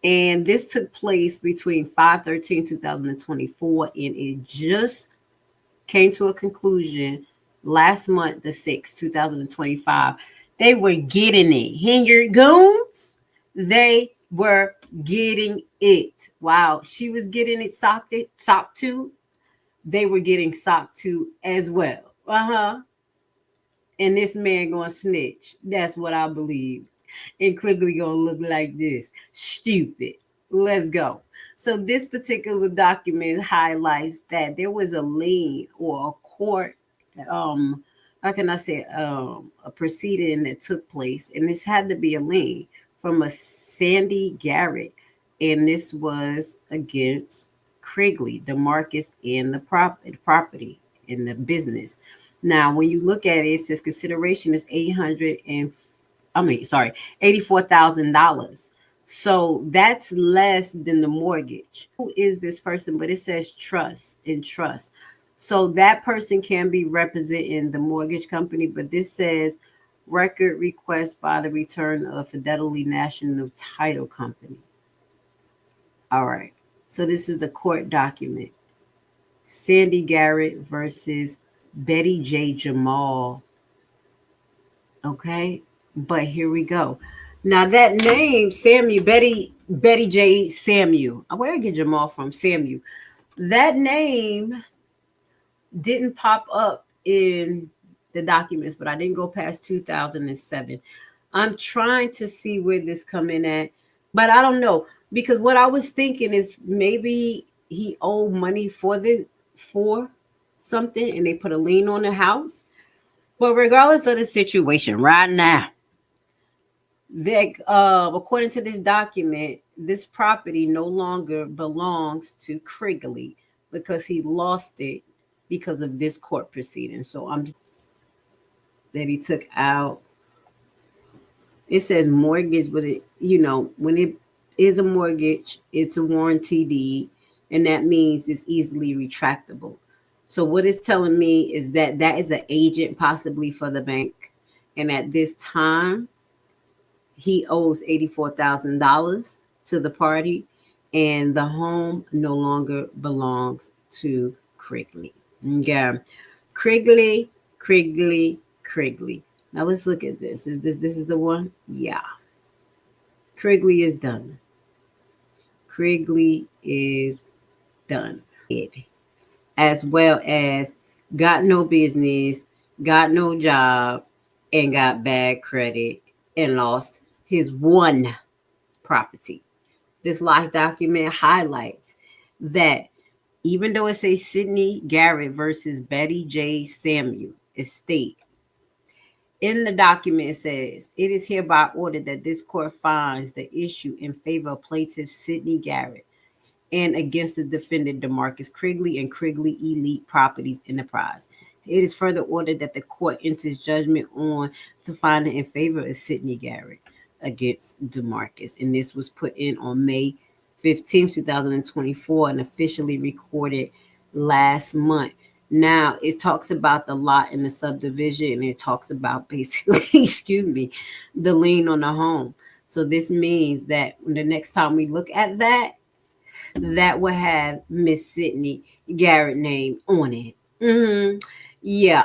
And this took place between 5/13/2024, and it just came to a conclusion last month, the 6th, 2025. They were getting it. Henyard goons, they were getting it. Wow, she was getting it socked to. They were getting socked to as well. And this man gonna snitch. That's what I believe. And Criggley gonna look like this. Stupid. Let's go. So this particular document highlights that there was a lien or a court, how can I say, a proceeding that took place, and this had to be a lien from a Sandy Garrett, and this was against Criggley, DeMarkus, and the property in the business. Now, when you look at it, it says consideration is $84,000. So that's less than the mortgage. Who is this person? But it says trust and trust. So that person can be representing the mortgage company, but this says record request by the return of Fidelity National Title Company. All right. So this is the court document. Sandy Garrett versus Betty J. Jamal. Okay, but here we go. Now that name, Samuel, Betty J. Samuel. Where I get Jamal from? Samuel. That name didn't pop up in the documents, but I didn't go past 2007. I'm trying to see where this come in at, but I don't know, because what I was thinking is maybe he owed money for something and they put a lien on the house. But regardless of the situation right now, according to this document, this property no longer belongs to Criggley because he lost it because of this court proceeding. So that he took out. It says mortgage, but when it is a mortgage, it's a warranty deed, and that means it's easily retractable. So what it's telling me is that is an agent possibly for the bank. And at this time, he owes $84,000 to the party, and the home no longer belongs to Criggley. Yeah. Criggley. Now let's look at this. This is the one? Yeah. Criggley is done. Criggley is done. As well as got no business, got no job, and got bad credit and lost his one property. This life document highlights that even though it says Sandy Garrett versus Betty J. Samuel estate, in the document it says, it is hereby ordered that this court finds the issue in favor of plaintiff Sandy Garrett and against the defendant DeMarkus Criggley and Criggley Elite Properties Enterprise. It is further ordered that the court enters judgment on the finding in favor of Sidney Garrett against DeMarkus. And this was put in on May 15, 2024, and officially recorded last month. Now, it talks about the lot in the subdivision, and it talks about basically, the lien on the home. So this means that the next time we look at that, that will have Miss Sidney Garrett name on it. Yeah,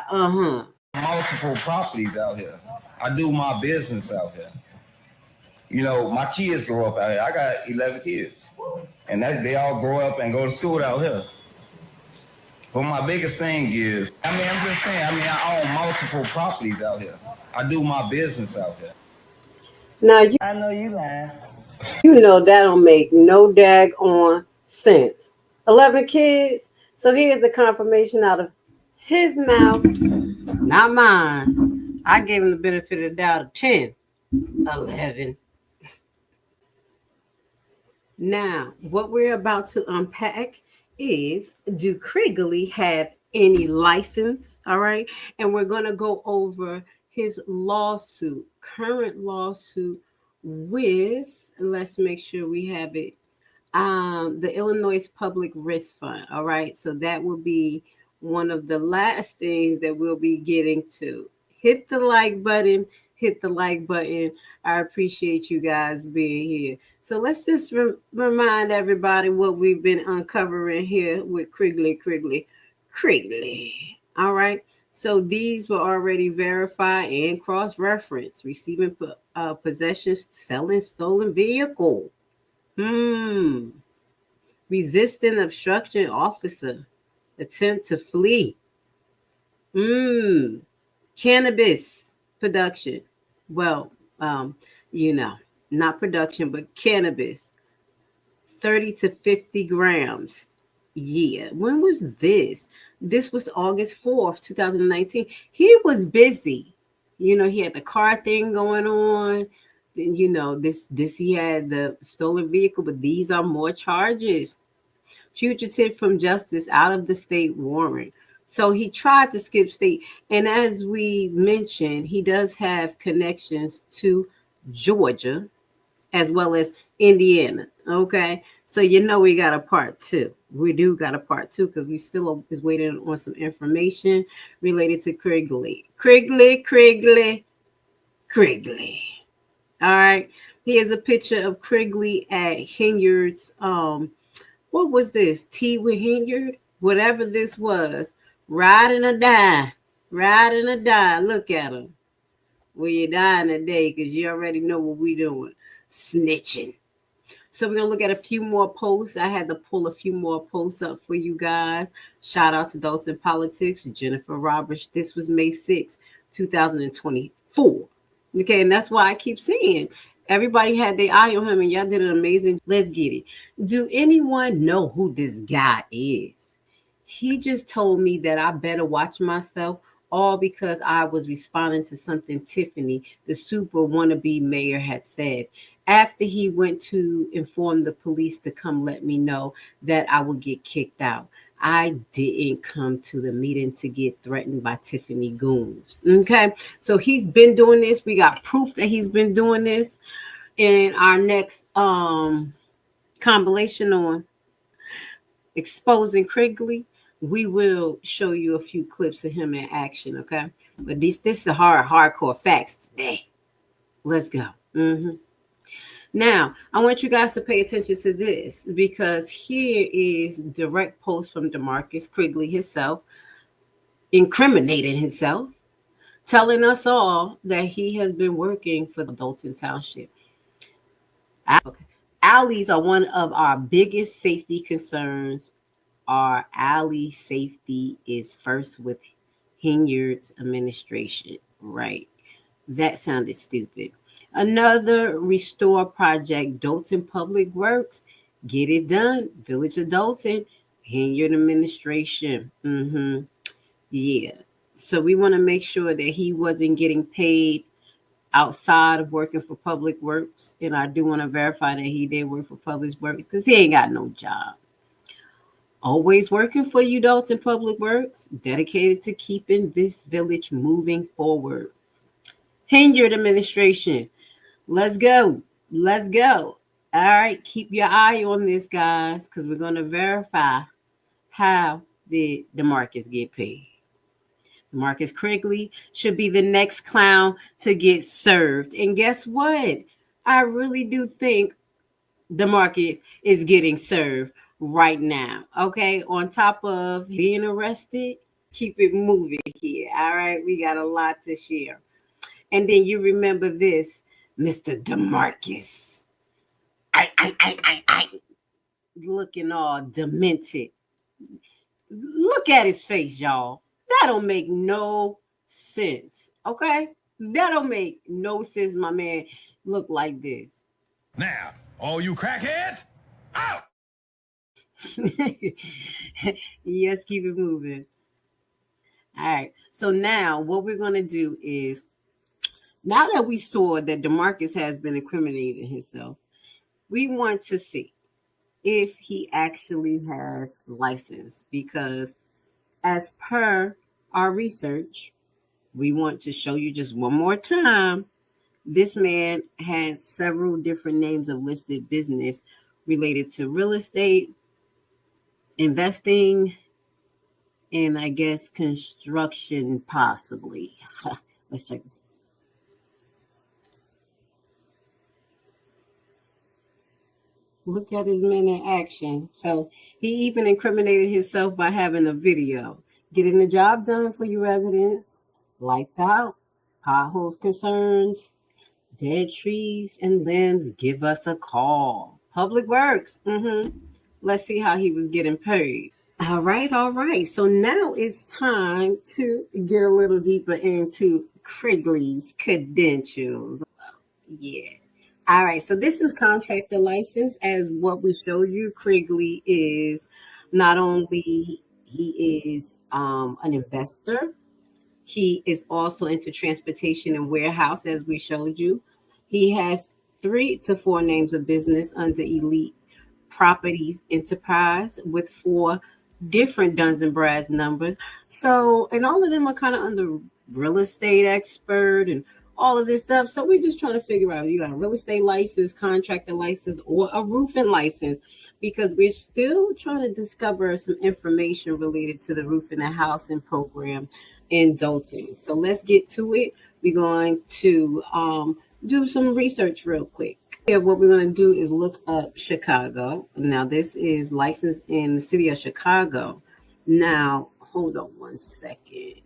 Multiple properties out here. I do my business out here. You know, my kids grow up out here. I got 11 kids. And they all grow up and go to school out here. But my biggest thing is, I'm just saying, I own multiple properties out here. I do my business out here. Now, I know you lying. You know that don't make no daggone sense. 11 kids. So here's the confirmation out of his mouth, not mine. I gave him the benefit of the doubt of 10, 11. Now, what we're about to unpack is, do Criggley have any license? All right. And we're going to go over his lawsuit, current lawsuit with, let's make sure we have it, the Illinois Public Risk Fund. All right. So that will be one of the last things that we'll be getting to. Hit the like button. Hit the like button. I appreciate you guys being here. So let's just remind everybody what we've been uncovering here with Criggley. All right. So these were already verified and cross-referenced. Receiving possession, selling stolen vehicle. Resisting obstruction officer. Attempt to flee. Cannabis production. Well, not production, but cannabis. 30 to 50 grams. Yeah. When was this? This was August 4th, 2019. He was busy. He had the car thing going on. Then, this he had the stolen vehicle, but these are more charges. Fugitive from justice, out of the state warrant. So he tried to skip state. And as we mentioned, he does have connections to Georgia as well as Indiana. Okay. So we got a part 2. We do got a part 2 because we still is waiting on some information related to Criggley. All right. Here's a picture of Criggley at Henyard's what was this? Tea with Henyard? Whatever this was. Riding or die. Look at him. Well, you're dying today because you already know what we doing. Snitching. So we're going to look at a few more posts. I had to pull a few more posts up for you guys. Shout out to Adults in Politics, Jennifer Roberts. This was May 6, 2024. Okay, and that's why I keep saying everybody had their eye on him and y'all did an amazing. Let's get it. Do anyone know who this guy is? He just told me that I better watch myself, all because I was responding to something Tiffany, the super wannabe mayor, had said. After he went to inform the police to come let me know that I would get kicked out. I didn't come to the meeting to get threatened by Tiffany goons. Okay, so he's been doing this. We got proof that he's been doing this. In our next compilation on exposing Criggley, we will show you a few clips of him in action. Okay, but this is the hardcore facts today. Let's go. Now, I want you guys to pay attention to this because here is direct post from DeMarkus Criggley himself, incriminating himself, telling us all that he has been working for the Dolton Township. Okay. Alleys are one of our biggest safety concerns. Our alley safety is first with Henyard's administration. Right. That sounded stupid. Another restore project, Dolton Public Works. Get it done. Village of Dolton. Henyard administration. Yeah. So we want to make sure that he wasn't getting paid outside of working for Public Works. And I do want to verify that he did work for Public Works because he ain't got no job. Always working for you, Dolton Public Works, dedicated to keeping this village moving forward. Henyard administration. Let's go. Let's go. All right. Keep your eye on this, guys, because we're going to verify how did DeMarkus get paid. DeMarkus Criggley should be the next clown to get served. And guess what? I really do think DeMarkus is getting served right now. Okay. On top of being arrested, keep it moving here. All right. We got a lot to share. And then you remember this, Mr. DeMarkus. I looking all demented. Look at his face, y'all. That don't make no sense. Okay? That don't make no sense, my man. Look like this. Now, all you crackheads, out! Yes, keep it moving. All right. So now what we're going to do is, now that we saw that DeMarkus has been incriminating himself, we want to see if he actually has license, because as per our research, we want to show you just one more time, this man has several different names of listed business related to real estate, investing, and I guess construction possibly. Let's check this out. Look at his man in action. So he even incriminated himself by having a video. Getting the job done for you residents. Lights out. Potholes concerns. Dead trees and limbs. Give us a call. Public Works. Let's see how he was getting paid. All right. So now it's time to get a little deeper into Criggley's credentials. Yeah. All right, so this is contractor license. As what we showed you, Criggley is not only he is an investor, he is also into transportation and warehouse, as we showed you. He has 3 to 4 names of business under Elite Properties Enterprise with 4 different Duns and Brads numbers. So, and all of them are kind of under real estate expert and all of this stuff. So we're just trying to figure out, you got a real estate license, contractor license, or a roofing license, because we're still trying to discover some information related to the roofing and housing program in Dolton. So let's get to it. We're going to do some research real quick. Yeah, what we're going to do is look up Chicago. Now, this is licensed in the city of Chicago. Now, hold on one second.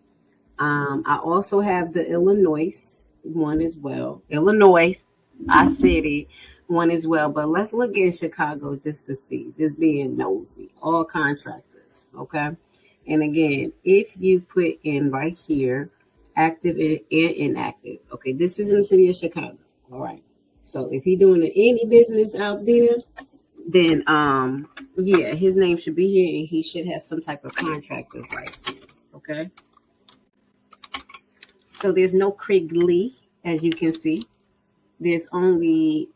I also have the Illinois one as well. Illinois, I said it, one as well. But let's look in Chicago just to see, just being nosy. All contractors, okay? And again, if you put in right here, active and inactive. Okay, this is in the city of Chicago. All right. So if he's doing any business out there, then yeah, his name should be here and he should have some type of contractor's license. Okay. So there's no Criggley, as you can see. There's only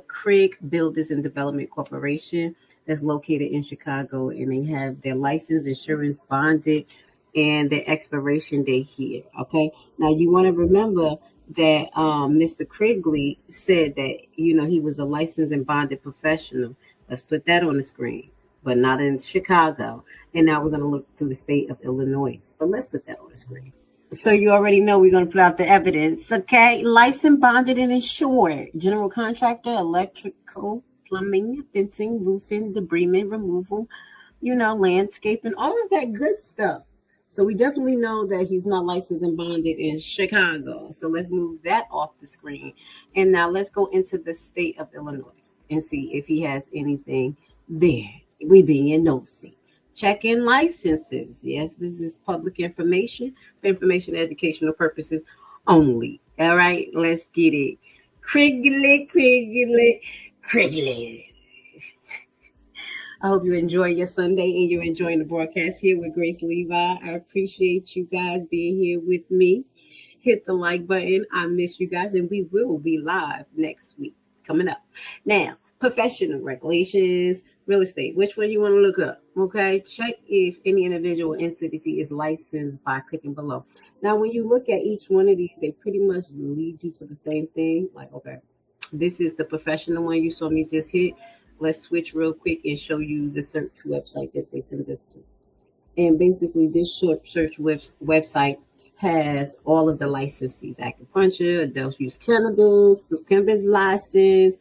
Craig Builders and Development Corporation that's located in Chicago, and they have their license, insurance, bonded, and their expiration date here. Okay. Now you want to remember that Mr. Criggley said that, you know, he was a licensed and bonded professional. Let's put that on the screen, but not in Chicago. And now we're going to look through the state of Illinois, but let's put that on the screen. So you already know we're going to put out the evidence. Okay. Licensed, bonded, and insured. General contractor, electrical, plumbing, fencing, roofing, debris removal, you know, landscaping, all of that good stuff. So we definitely know that he's not licensed and bonded in Chicago. So let's move that off the screen. And now let's go into the state of Illinois and see if he has anything there. We being nosy. Check-in licenses. Yes, this is public information for information and educational purposes only. All right, let's get it. Criggley. I hope you enjoy your Sunday and you're enjoying the broadcast here with Grace Levi. I appreciate you guys being here with me. hit the like button. I miss you guys, and we will be live next week coming up. Now, professional regulations, real estate. Which one you want to look up? Okay, check if any individual entity is licensed by clicking below. Now, when you look at each one of these, they pretty much lead you to the same thing. Like, okay, this is the professional one you saw me just hit. Let's switch real quick and show you the search website that they sent us to. And basically, this short search website has all of the licensees: acupuncture, adult use cannabis license,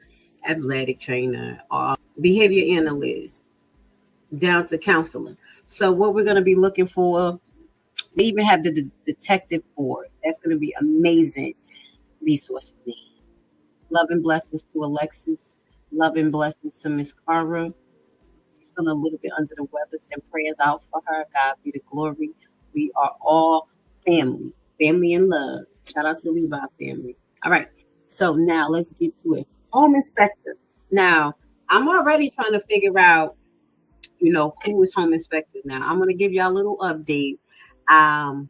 athletic trainer, behavior analyst, down to counselor. So what we're going to be looking for, they even have the detective board. That's going to be amazing resource for me. Love and blessings to Alexis. Love and blessings to Miss Cara. She's feeling a little bit under the weather. Send prayers out for her. God be the glory. We are all family and love. Shout out to the Levi family. All right. So now let's get to it. Home inspector. Now, I'm already trying to figure out, who is home inspector now. I'm going to give y'all a little update. I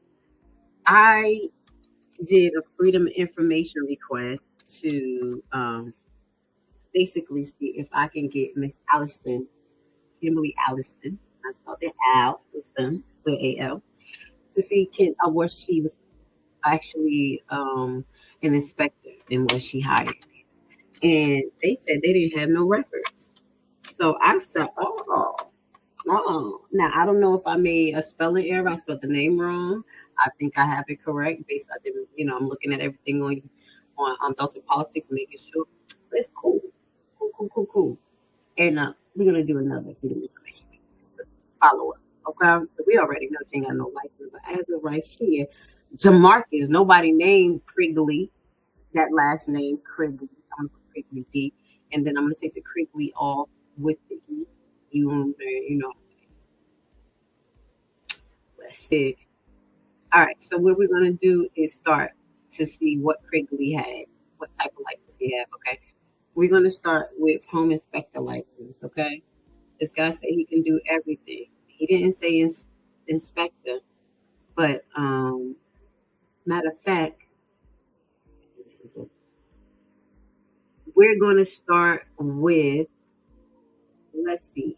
did a freedom of information request to basically see if I can get Miss Kimberly Alliston, I spelled it out, with A-L, to see was she was actually an inspector and was she hired. And they said they didn't have no records. So I said, Now, I don't know if I made a spelling error. I spelled the name wrong. I think I have it correct based on, I'm looking at everything on Dolton Politics, making sure. But it's cool. Cool. And we're going to do another freedom information to follow up. Okay? So we already know she ain't got no license. But as of right here, DeMarkus, nobody named Criggley. That last name, Criggley. I'm going to put Criggley D. And then I'm going to take the Criggley off with the E. Let's see. All right. So what we're going to do is start to see what Criggley had, what type of license he had. Okay. We're going to start with home inspector license. Okay. This guy said he can do everything. He didn't say inspector, but matter of fact, we're going to start with, let's see,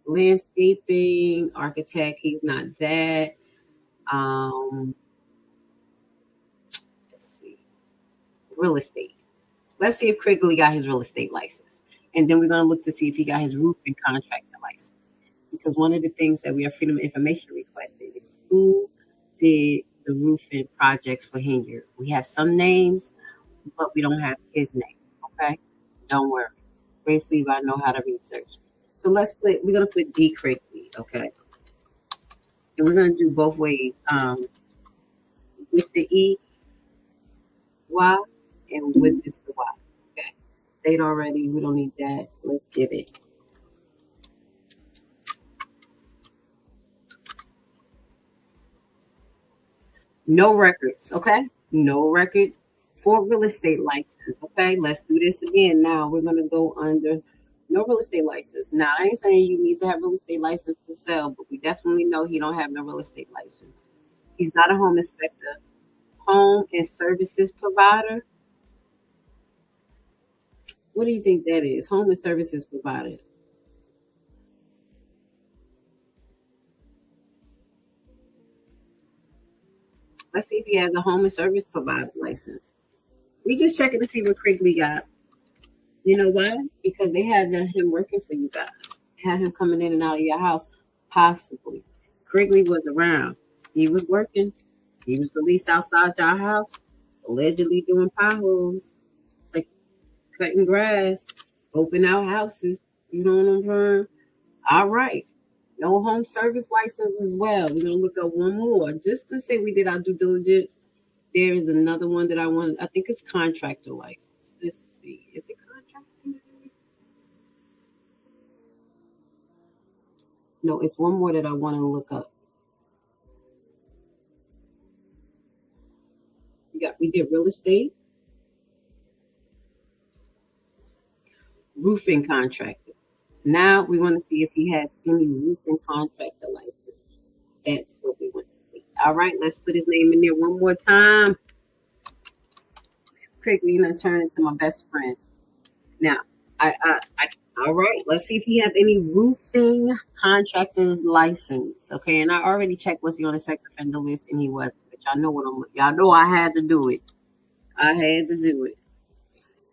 landscaping, architect. He's not that. Let's see, real estate. Let's see if Criggley got his real estate license. And then we're going to look to see if he got his roofing contractor license. Because one of the things that we have freedom of information requested is who did the roofing projects for Henyard. We have some names, but we don't have his name. Okay? Don't worry. Grace Levi know how to research. So we're going to put D. Criggley, okay? And we're going to do both ways. With the E, Y, and with just the Y. Okay. State already. We don't need that. Let's get it. No records, okay? No records for real estate license, okay? Let's do this again. Now we're going to go under no real estate license. Now, I ain't saying you need to have real estate license to sell, but we definitely know he don't have no real estate license. He's not a home inspector. Home and services provider. What do you think that is? Home and services provider. Let's see if he has a home and service provider license. We just checking to see what Criggley got. You know why? Because they had him working for you guys. Had him coming in and out of your house, possibly. Criggley was around. He was working. He was the least outside your house, allegedly doing potholes, like cutting grass, scoping out houses. You know what I'm saying? All right. No home service license as well. We're going to look up one more just to say we did our due diligence. There is another one that I want. I think it's contractor license. Let's see. Is it contractor? No, it's one more that I want to look up. We did real estate, roofing contractor. Now we want to see if he has any roofing contractor license. That's what we want to see. All right, let's put his name in there one more time. Criggley, you know, turn into my best friend. Now, all right, let's see if he have any roofing contractor's license. Okay, and I already checked was he on the sex offender list, and he was. But y'all know I had to do it. I had to do it.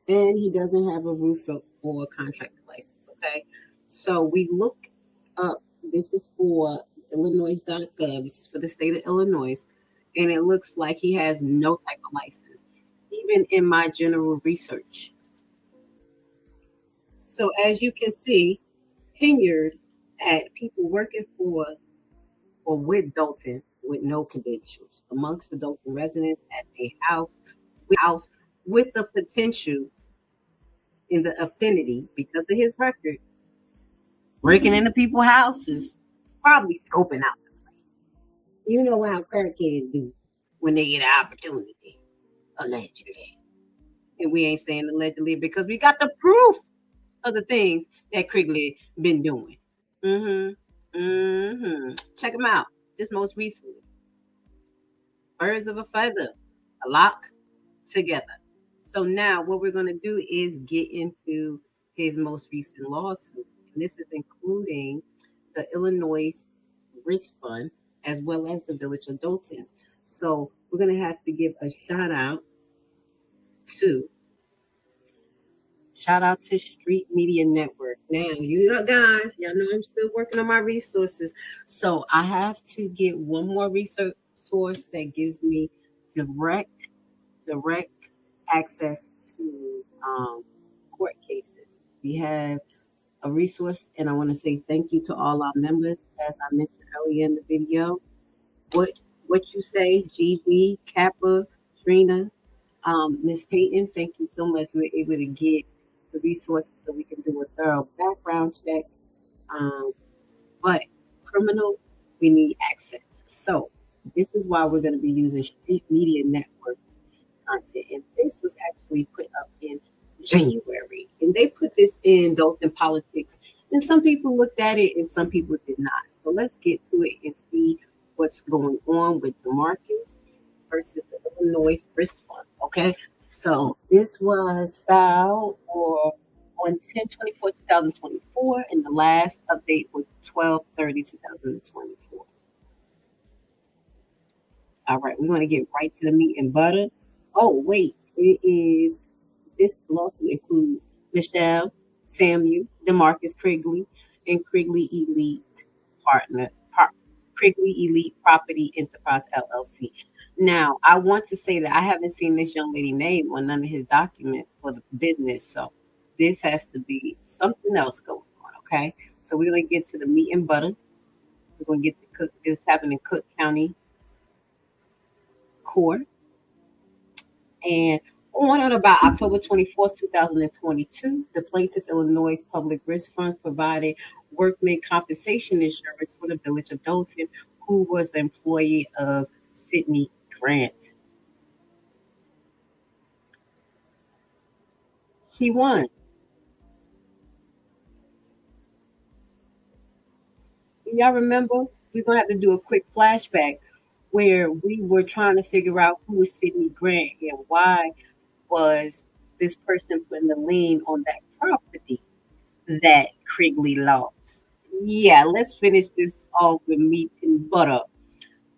And he doesn't have a roof or contractor license. Okay, so we look up. This is for Illinois.gov. This is for the state of Illinois, and it looks like he has no type of license, even in my general research. So as you can see, Henyard had people working for or with Dolton with no credentials amongst the Dolton residents at their house with the potential in the affinity because of his record, breaking into people's houses, probably scoping out the place. You know how crackheads do when they get an opportunity, allegedly. And we ain't saying allegedly because we got the proof of the things that Criggley been doing. Check him out. This most recently. Birds of a feather. A lock together. So now what we're going to do is get into his most recent lawsuit. And this is including the Illinois Risk Fund as well as the Village of Dolton. So we're going to have to give a shout out to Street Media Network. Now, you know, guys, y'all know I'm still working on my resources. So I have to get one more research source that gives me direct access to court cases. We have a resource, and I want to say thank you to all our members. As I mentioned earlier in the video, what you say, GB, Kappa, Trina, Miss Payton, thank you so much. We were able to get the resources so we can do a thorough background check. But criminal, we need access. So this is why we're going to be using Street Media Network content. And this was actually put up in January. And they put this in Dolton Politics. And some people looked at it and some people did not. So let's get to it and see what's going on with DeMarkus versus the Illinois Risk Fund. Okay. So this was filed on 10/24/2024, and the last update was 12/30/2024. All right, we're going to get right to the meat and butter. Oh, wait, this lawsuit includes Michelle, Samuel, DeMarkus Criggley, and Criggley Elite Property Enterprise LLC. Now, I want to say that I haven't seen this young lady's name on none of his documents for the business, so this has to be something else going on, okay? So we're going to get to the meat and butter. We're going to get to Cook. This happened in Cook County Court. And on or about October 24th, 2022, the plaintiff Illinois Public Risk Fund provided workman compensation insurance for the Village of Dolton, who was the employee of Sydney Grant. She won. Y'all remember? We're going to have to do a quick flashback where we were trying to figure out who was Sydney Grant and why was this person putting the lien on that property that Criggley lost. Yeah, let's finish this off with meat and butter.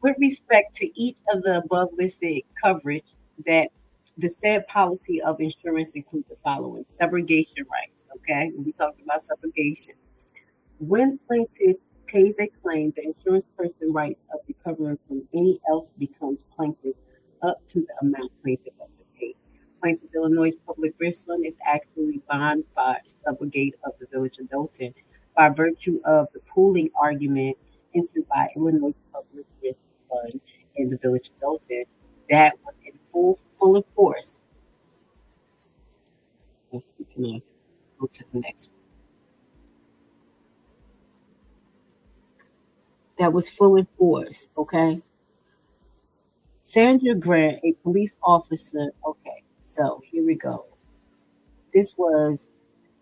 With respect to each of the above listed coverage, that the said policy of insurance includes the following: subrogation rights. Okay, we talked about subrogation. When plaintiff pays a claim, the insurance person rights of recovering from any else becomes plaintiff up to the amount plaintiff has to pay. Plaintiff Illinois Public Risk Fund is actually bond by subrogate of the Village of Dolton by virtue of the pooling argument entered by Illinois Public Risk Fund in the Village of Dolton that was in full force. Let's see, can I go to the next one? That was full in force, okay? Sandra Grant, a police officer, okay, so here we go. This was,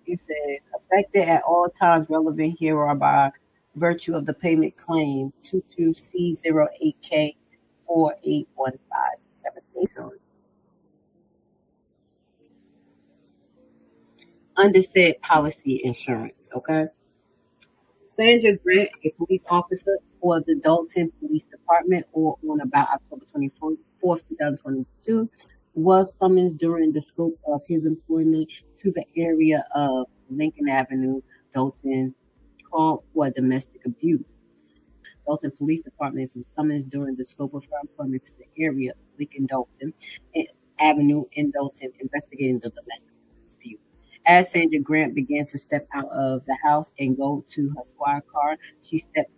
it says, affected at all times relevant here are by virtue of the payment claim 22C08K 48157 under said policy insurance, okay? Sandra Grant, a police officer for the Dolton Police Department, or on about October 24th, 2022, was summoned during the scope of his employment to the area of Lincoln Avenue, Dolton, called for domestic abuse. Dolton Police Department was summoned during the scope of her employment to the area of Lincoln Dolton Avenue in Dolton, investigating the domestic dispute. As Sandra Grant began to step out of the house and go to her squad car, she stepped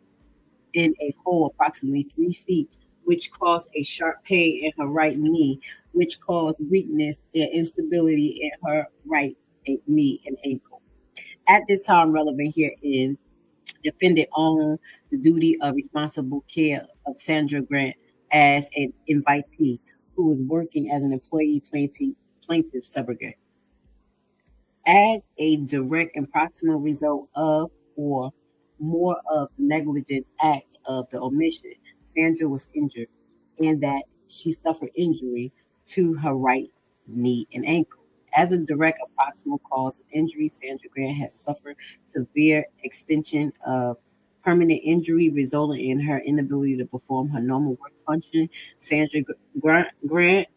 in a hole approximately 3 feet, which caused a sharp pain in her right knee, which caused weakness and instability in her right knee and ankle. At this time, relevant herein, defendant owned the duty of responsible care of Sandra Grant as an invitee who was working as an employee plaintiff subrogate. As a direct and proximal result of or more of the negligent act of the omission, Sandra was injured, and that she suffered injury to her right knee and ankle. As a direct or proximal cause of injury, Sandra Grant has suffered severe extension of permanent injury resulting in her inability to perform her normal work function. Sandra Grant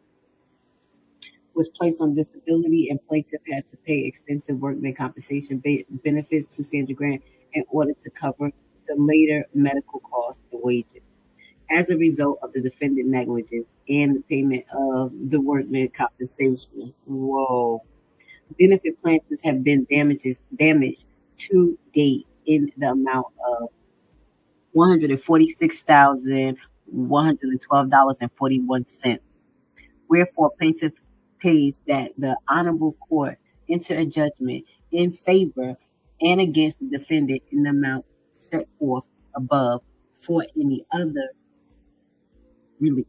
was placed on disability, and plaintiff had to pay extensive workman compensation benefits to Sandra Grant in order to cover the later medical costs and wages. As a result of the defendant negligence and the payment of the workman compensation, benefit plaintiffs have been damaged to date in the amount of $146,112.41. Wherefore, plaintiff pays that the honorable court enter a judgment in favor and against the defendant in the amount set forth above for any other relief.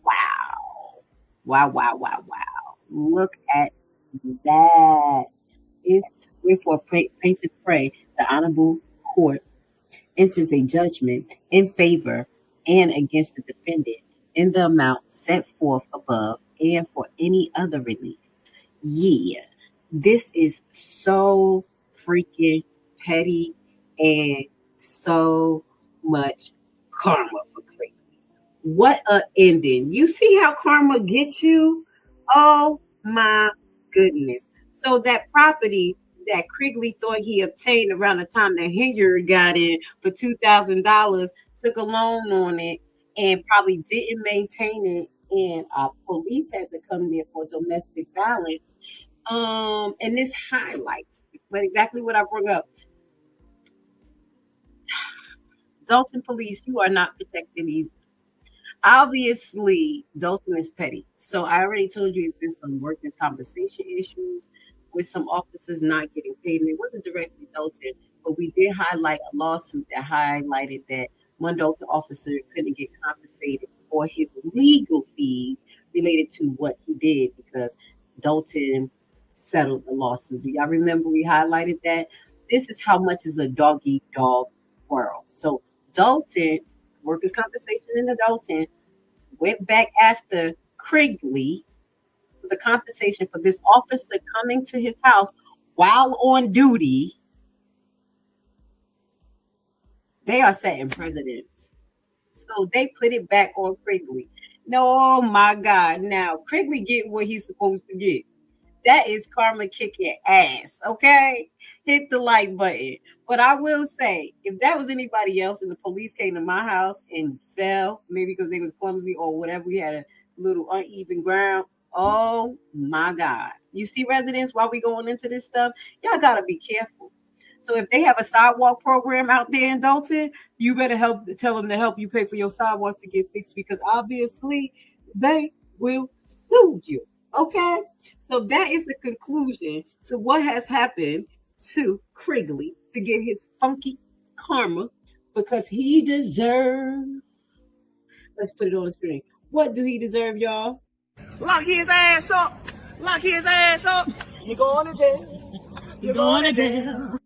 Wow. Look at that. Wherefore, plaintiff pray the honorable court enters a judgment in favor and against the defendant in the amount set forth above and for any other relief. Yeah, this is so freaking petty and so much karma for Criggley. What a ending. You see how karma gets you? Oh my goodness. So that property that Criggley thought he obtained around the time that Henyard got in for $2,000, took a loan on it and probably didn't maintain it, and police had to come there for domestic violence. And this highlights exactly what I brought up. Dolton police, you are not protected either. Obviously, Dolton is petty. So I already told you there's been some workers' compensation issues with some officers not getting paid. And it wasn't directly Dolton, but we did highlight a lawsuit that highlighted that one Dolton officer couldn't get compensated for his legal fees related to what he did because Dolton settled the lawsuit. Do y'all remember we highlighted that? This is how much is a dog-eat-dog world. So Dolton, workers' compensation in the Dolton, went back after Criggley for the compensation for this officer coming to his house while on duty. They are setting precedents. So they put it back on Criggley. No, oh my God. Now, Criggley get what he's supposed to get. That is karma kicking ass, okay? Hit the like button. But I will say, if that was anybody else and the police came to my house and fell, maybe because they was clumsy or whatever, we had a little uneven ground, oh my God. You see, residents, while we going into this stuff, y'all got to be careful. So if they have a sidewalk program out there in Dolton, you better tell them to help you pay for your sidewalks to get fixed because obviously they will sue you. Okay? So that is the conclusion to what has happened to Criggley to get his funky karma because he deserves. Let's put it on the screen. What do he deserve, y'all? Lock his ass up. Lock his ass up. You're going to jail. You're going to jail.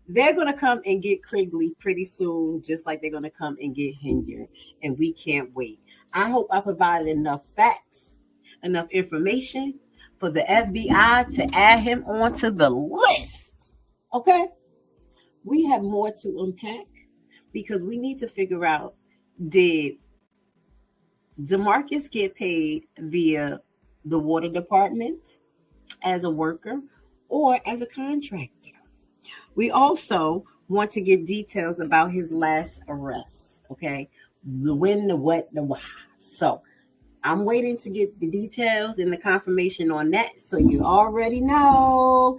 They're going to come and get Criggley pretty soon, just like they're going to come and get Henyard, and we can't wait. I hope I provided enough facts, enough information for the FBI to add him onto the list. Okay? We have more to unpack because we need to figure out, did DeMarkus get paid via the water department as a worker or as a contractor? We also want to get details about his last arrest, okay? The when, the what, the why. So I'm waiting to get the details and the confirmation on that, so you already know.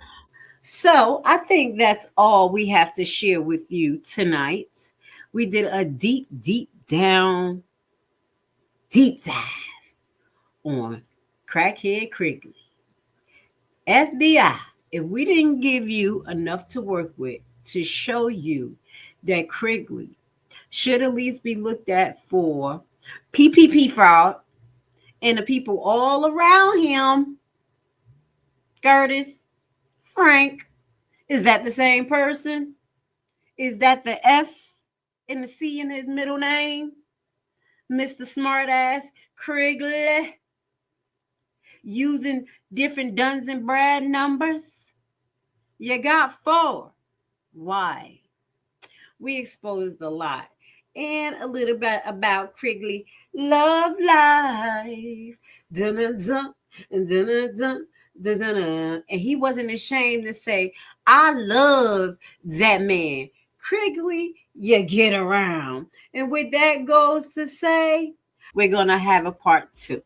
So I think that's all we have to share with you tonight. We did a deep dive on Crackhead Criggley. FBI, if we didn't give you enough to work with to show you that Criggley should at least be looked at for PPP fraud and the people all around him, Curtis, Frank, is that the same person? Is that the F and the C in his middle name? Mr. Smartass Criggley, using different Duns and Brad numbers? You got 4. Why? We exposed a lot and a little bit about Criggley love life. Dun-dun-dun, dun-dun-dun, dun-dun-dun. And he wasn't ashamed to say, I love that man. Criggley, you get around. And with that goes to say, we're going to have a part 2.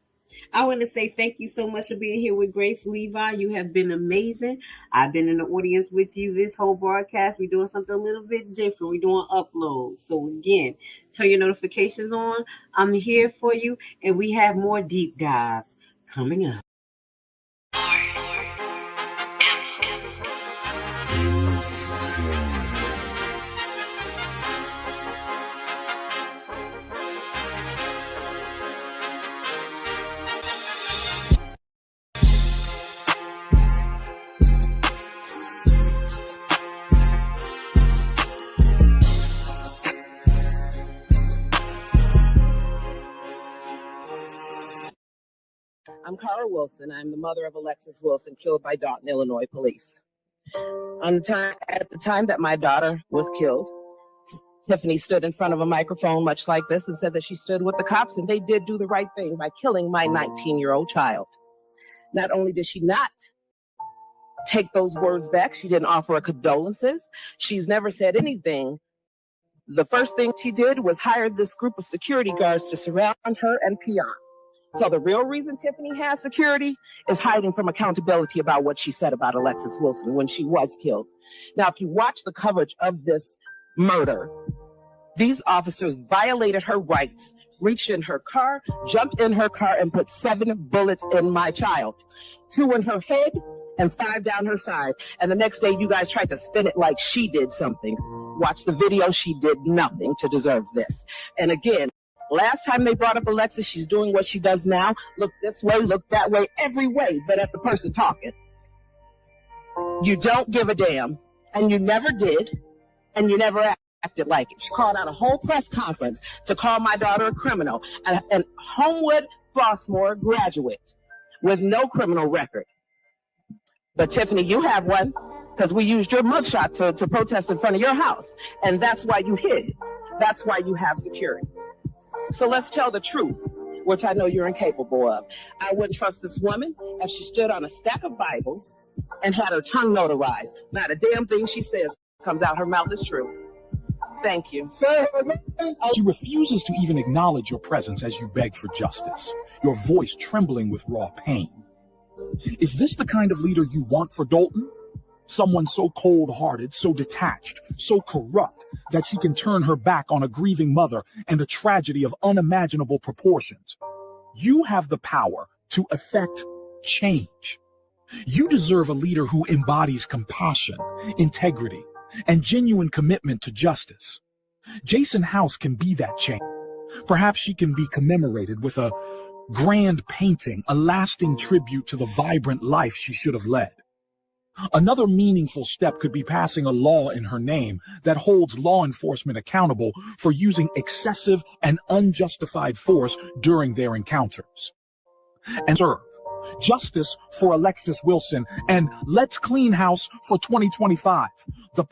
I want to say thank you so much for being here with Grace Levi. You have been amazing. I've been in the audience with you this whole broadcast. We're doing something a little bit different. We're doing uploads. So again, turn your notifications on. I'm here for you. And we have more deep dives coming up. I'm Cara Wilson. I'm the mother of Alexis Wilson, killed by Dolton, Illinois police. At the time that my daughter was killed, Tiffany stood in front of a microphone much like this and said that she stood with the cops and they did do the right thing by killing my 19-year-old child. Not only did she not take those words back, she didn't offer her condolences. She's never said anything. The first thing she did was hire this group of security guards to surround her and peon. So the real reason Tiffany has security is hiding from accountability about what she said about Alexis Wilson when she was killed. Now, if you watch the coverage of this murder, these officers violated her rights, reached in her car, jumped in her car, and put 7 bullets in my child. 2 in her head and 5 down her side. And the next day, you guys tried to spin it like she did something. Watch the video. She did nothing to deserve this. And again, last time they brought up Alexis, she's doing what she does now. Look this way, look that way, every way, but at the person talking. You don't give a damn, and you never did, and you never acted like it. She called out a whole press conference to call my daughter a criminal, an Homewood Flossmoor graduate with no criminal record. But Tiffany, you have one, because we used your mugshot to protest in front of your house, and that's why you hid. That's why you have security. So let's tell the truth, which I know you're incapable of. I wouldn't trust this woman if she stood on a stack of Bibles and had her tongue notarized. Not a damn thing she says comes out her mouth is true. Thank you. She refuses to even acknowledge your presence as you beg for justice, your voice trembling with raw pain. Is this the kind of leader you want for Dolton? Someone so cold-hearted, so detached, so corrupt that she can turn her back on a grieving mother and a tragedy of unimaginable proportions. You have the power to effect change. You deserve a leader who embodies compassion, integrity, and genuine commitment to justice. Jason House can be that change. Perhaps she can be commemorated with a grand painting, a lasting tribute to the vibrant life she should have led. Another meaningful step could be passing a law in her name that holds law enforcement accountable for using excessive and unjustified force during their encounters. And serve justice for Alexis Wilson, and let's clean house for 2025. The